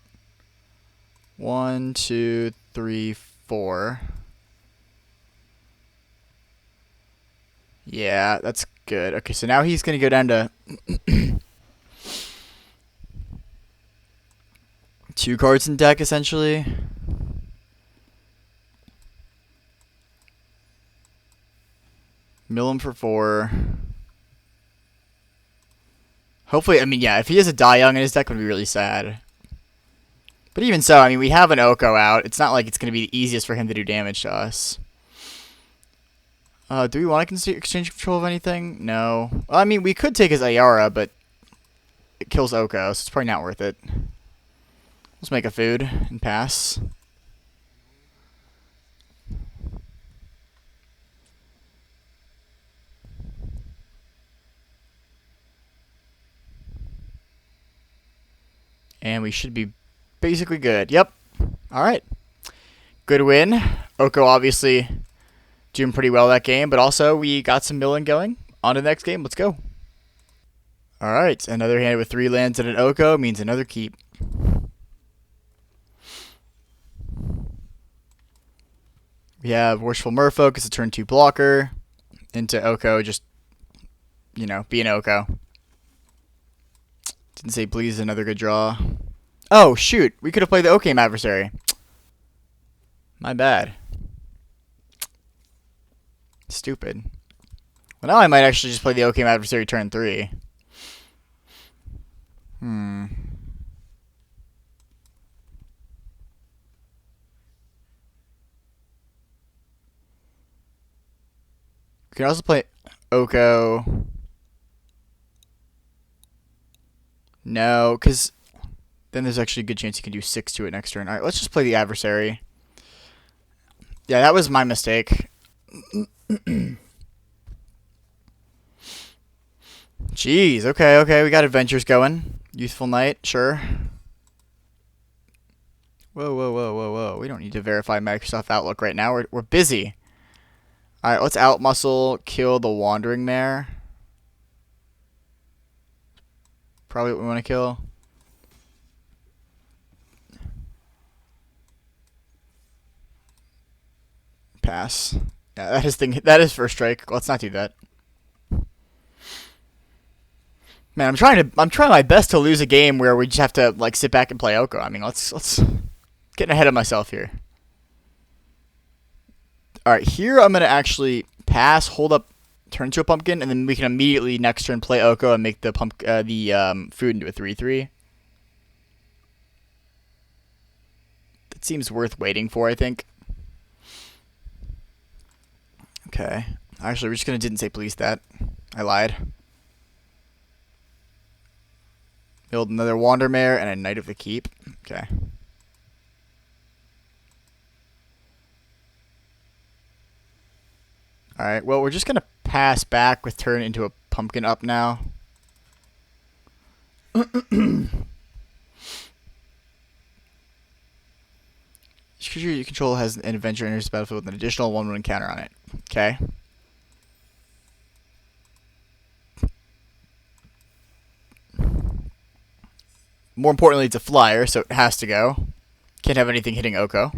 1, 2, 3, 4. Yeah, that's good. Okay, so now he's going to go down to 2 cards in deck, essentially. Mill him for 4. Hopefully, I mean, yeah, if he has a Die Young in his deck, it would be really sad. But even so, I mean, we have an Oko out. It's not like it's going to be the easiest for him to do damage to us. Do we want to exchange control of anything? No. Well, I mean, we could take his Ayara, but it kills Oko, so it's probably not worth it. Let's make a food and pass. And we should be basically good. Yep. Alright. Good win. Oko obviously doing pretty well that game, but also we got some milling going. On to the next game. Let's go. Alright. Another hand with 3 lands and an Oko means another keep. We have Worshipful Merfolk as a turn 2 blocker. Into Oko, just, you know, be an Oko. Didn't say please, another good draw. Oh, shoot. We could have played the Okame Adversary. My bad. Stupid. Well, now I might actually just play the Okame Adversary turn 3. We can also play Oko. No, because then there's actually a good chance you can do 6 to it next turn. Alright, let's just play the Adversary. Yeah, that was my mistake. Jeez, okay, we got adventures going. Youthful Knight, sure. Whoa. We don't need to verify Microsoft Outlook right now. We're busy. Alright, let's outmuscle, kill the Wandering Mare. Probably what we want to kill. Pass. Yeah, that is first strike. Let's not do that. Man, I'm trying my best to lose a game where we just have to like sit back and play Oko. I mean, let's getting ahead of myself here. All right, here I'm gonna actually pass, hold up, turn into a pumpkin, and then we can immediately next turn play Oko and make the food into a 3/3. That seems worth waiting for, I think. Okay. Actually, we're just gonna didn't say please that. I lied. Build another Wandermare and a Knight of the Keep. Okay. Alright, well, we're just going to pass back with turn into a pumpkin up now. Each creature you control has an adventure enters the battlefield with an additional 1/1 counter on it. Okay. More importantly, it's a flyer, so it has to go. Can't have anything hitting Oko.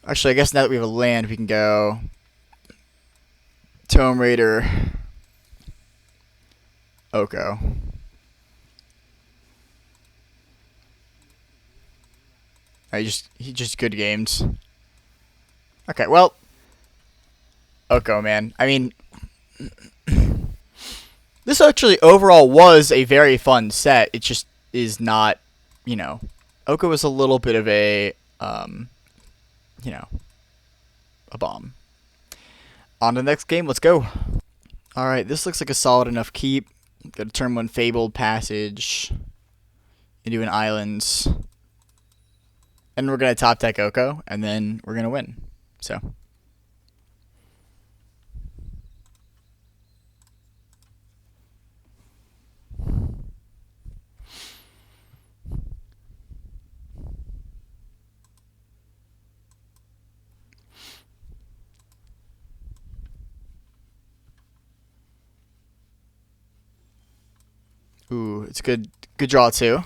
Actually, I guess now that we have a land, we can go Tome Raider, Oko. He just good games. Okay, well, Oko, man. I mean, this actually overall was a very fun set. It just is not, you know, Oko is a little bit of a, you know, a bomb. On to the next game, let's go. Alright, this looks like a solid enough keep. Got a turn 1 Fabled Passage into an Islands. And we're going to top deck Oko, and then we're going to win. So. Ooh, it's good. Good draw, too.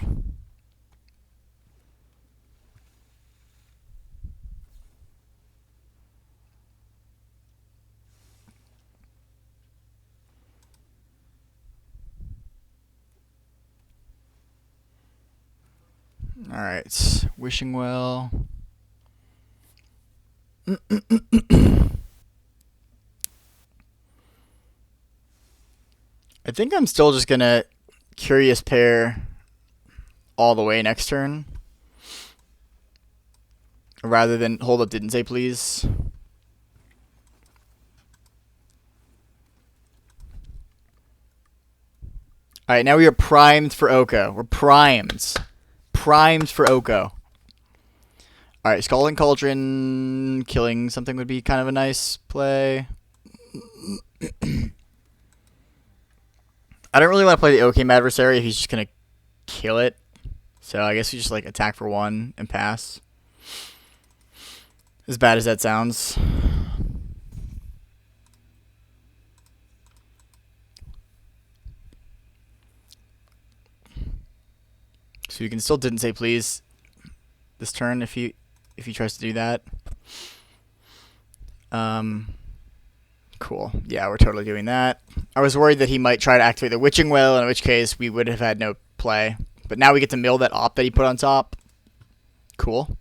Alright, Wishing Well. I think I'm still just going to Curious Pair all the way next turn. Rather than hold up didn't say please. Alright, now we are primed for Oko. We're primed. Primed for Oko. Alright, Scalding Cauldron, killing something would be kind of a nice play. I don't really want to play the Oakham Adversary if he's just going to kill it. So I guess we just like attack for 1 and pass. As bad as that sounds. So you can still didn't say please this turn if he tries to do that. Cool. Yeah, we're totally doing that. I was worried that he might try to activate the Witching Well, in which case we would have had no play. But now we get to mill that op that he put on top. Cool.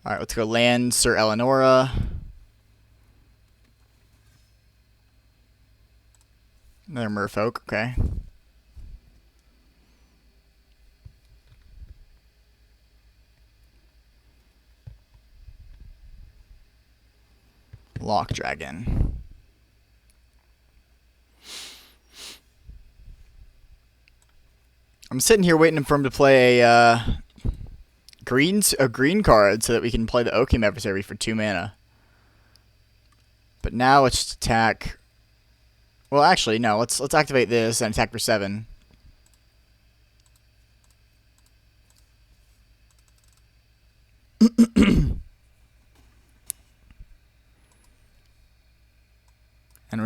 Alright, let's go land Sir Eleonora. Another Merfolk, okay. Lock Dragon. I'm sitting here waiting for him to play a green card so that we can play the Oakham Adversary for 2 mana. But now let's just attack. Well, actually, no. Let's activate this and attack for 7.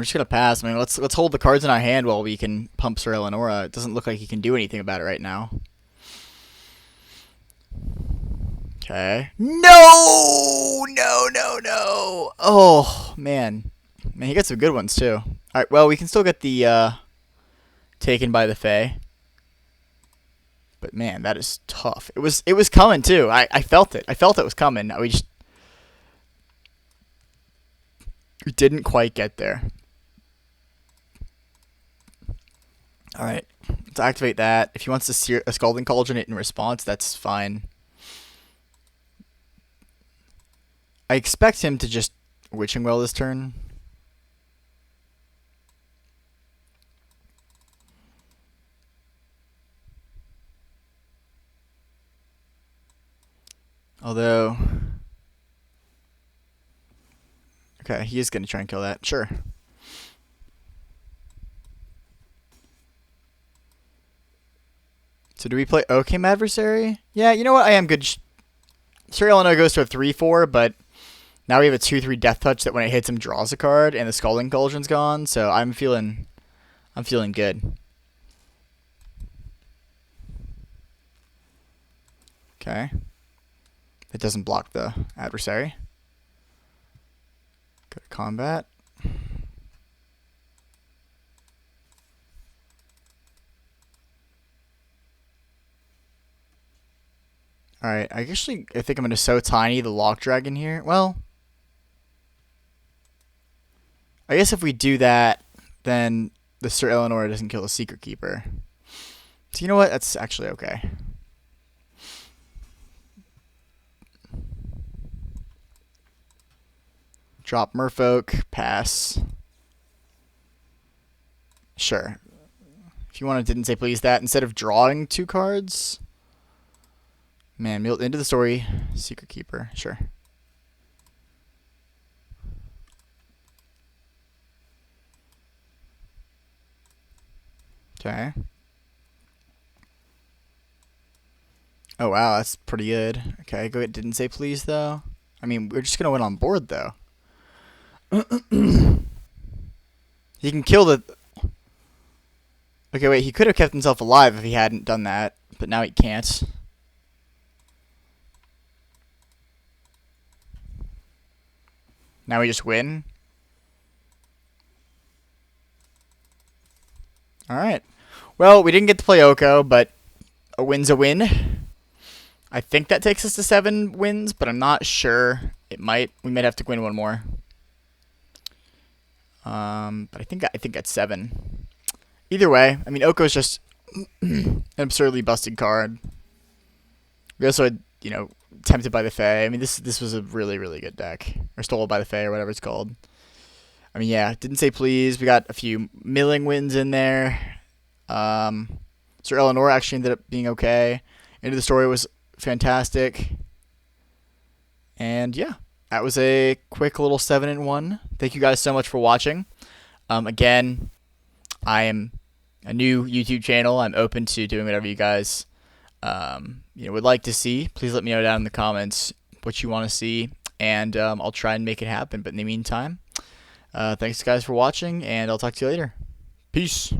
just gonna pass. I mean, let's hold the cards in our hand while we can pump Sir Eleonora. It doesn't look like he can do anything about it right now. Okay. No! No, no, no! Oh, man. Man, he got some good ones, too. Alright, well, we can still get the, taken by the Fae. But, man, that is tough. It was coming, too. I felt it. I felt it was coming. We didn't quite get there. Alright. Let's activate that. If he wants to sear a Scalding Cauldron it in response, that's fine. I expect him to just Witching Well this turn. Although... Okay, he is going to try and kill that. Sure. So do we play Okame Adversary? Yeah, you know what? I am good. Sir Eleanor goes to a 3-4, but now we have a 2-3 Death Touch that when it hits him draws a card, and the Scalding Cauldron's gone. So I'm feeling good. Okay. It doesn't block the adversary. Go to combat. Alright, I think I'm going to So Tiny the Lock Dragon here. Well, I guess if we do that, then the Sir Eleanor doesn't kill the Secret Keeper. So you know what? That's actually okay. Drop Merfolk, pass. Sure. If you want to Didn't Say Please that, instead of drawing 2 cards... Man, into the story, Secret Keeper, sure. Okay. Oh wow, that's pretty good. Okay, go ahead. Didn't Say Please though. I mean, we're just gonna win on board though. He can kill the... Okay, wait, he could have kept himself alive if he hadn't done that, but now he can't. Now we just win. Alright. Well, we didn't get to play Oko, but a win's a win. I think that takes us to 7 wins, but I'm not sure. It might. We might have to win one more. But I think that's 7. Either way, I mean, Oko's just an absurdly busted card. We also had, you know, Tempted by the Fae. I mean, this was a really, really good deck. Or Stolen by the Fae, or whatever it's called. I mean, yeah, Didn't Say Please. We got a few milling wins in there. Sir Eleanor actually ended up being okay. Into the Story was fantastic. And yeah, that was a quick little 7-1. Thank you guys so much for watching. Again, I am a new YouTube channel. I'm open to doing whatever you guys would like to see. Please let me know down in the comments what you want to see, and I'll try and make it happen. But in the meantime, thanks guys for watching, and I'll talk to you later. Peace.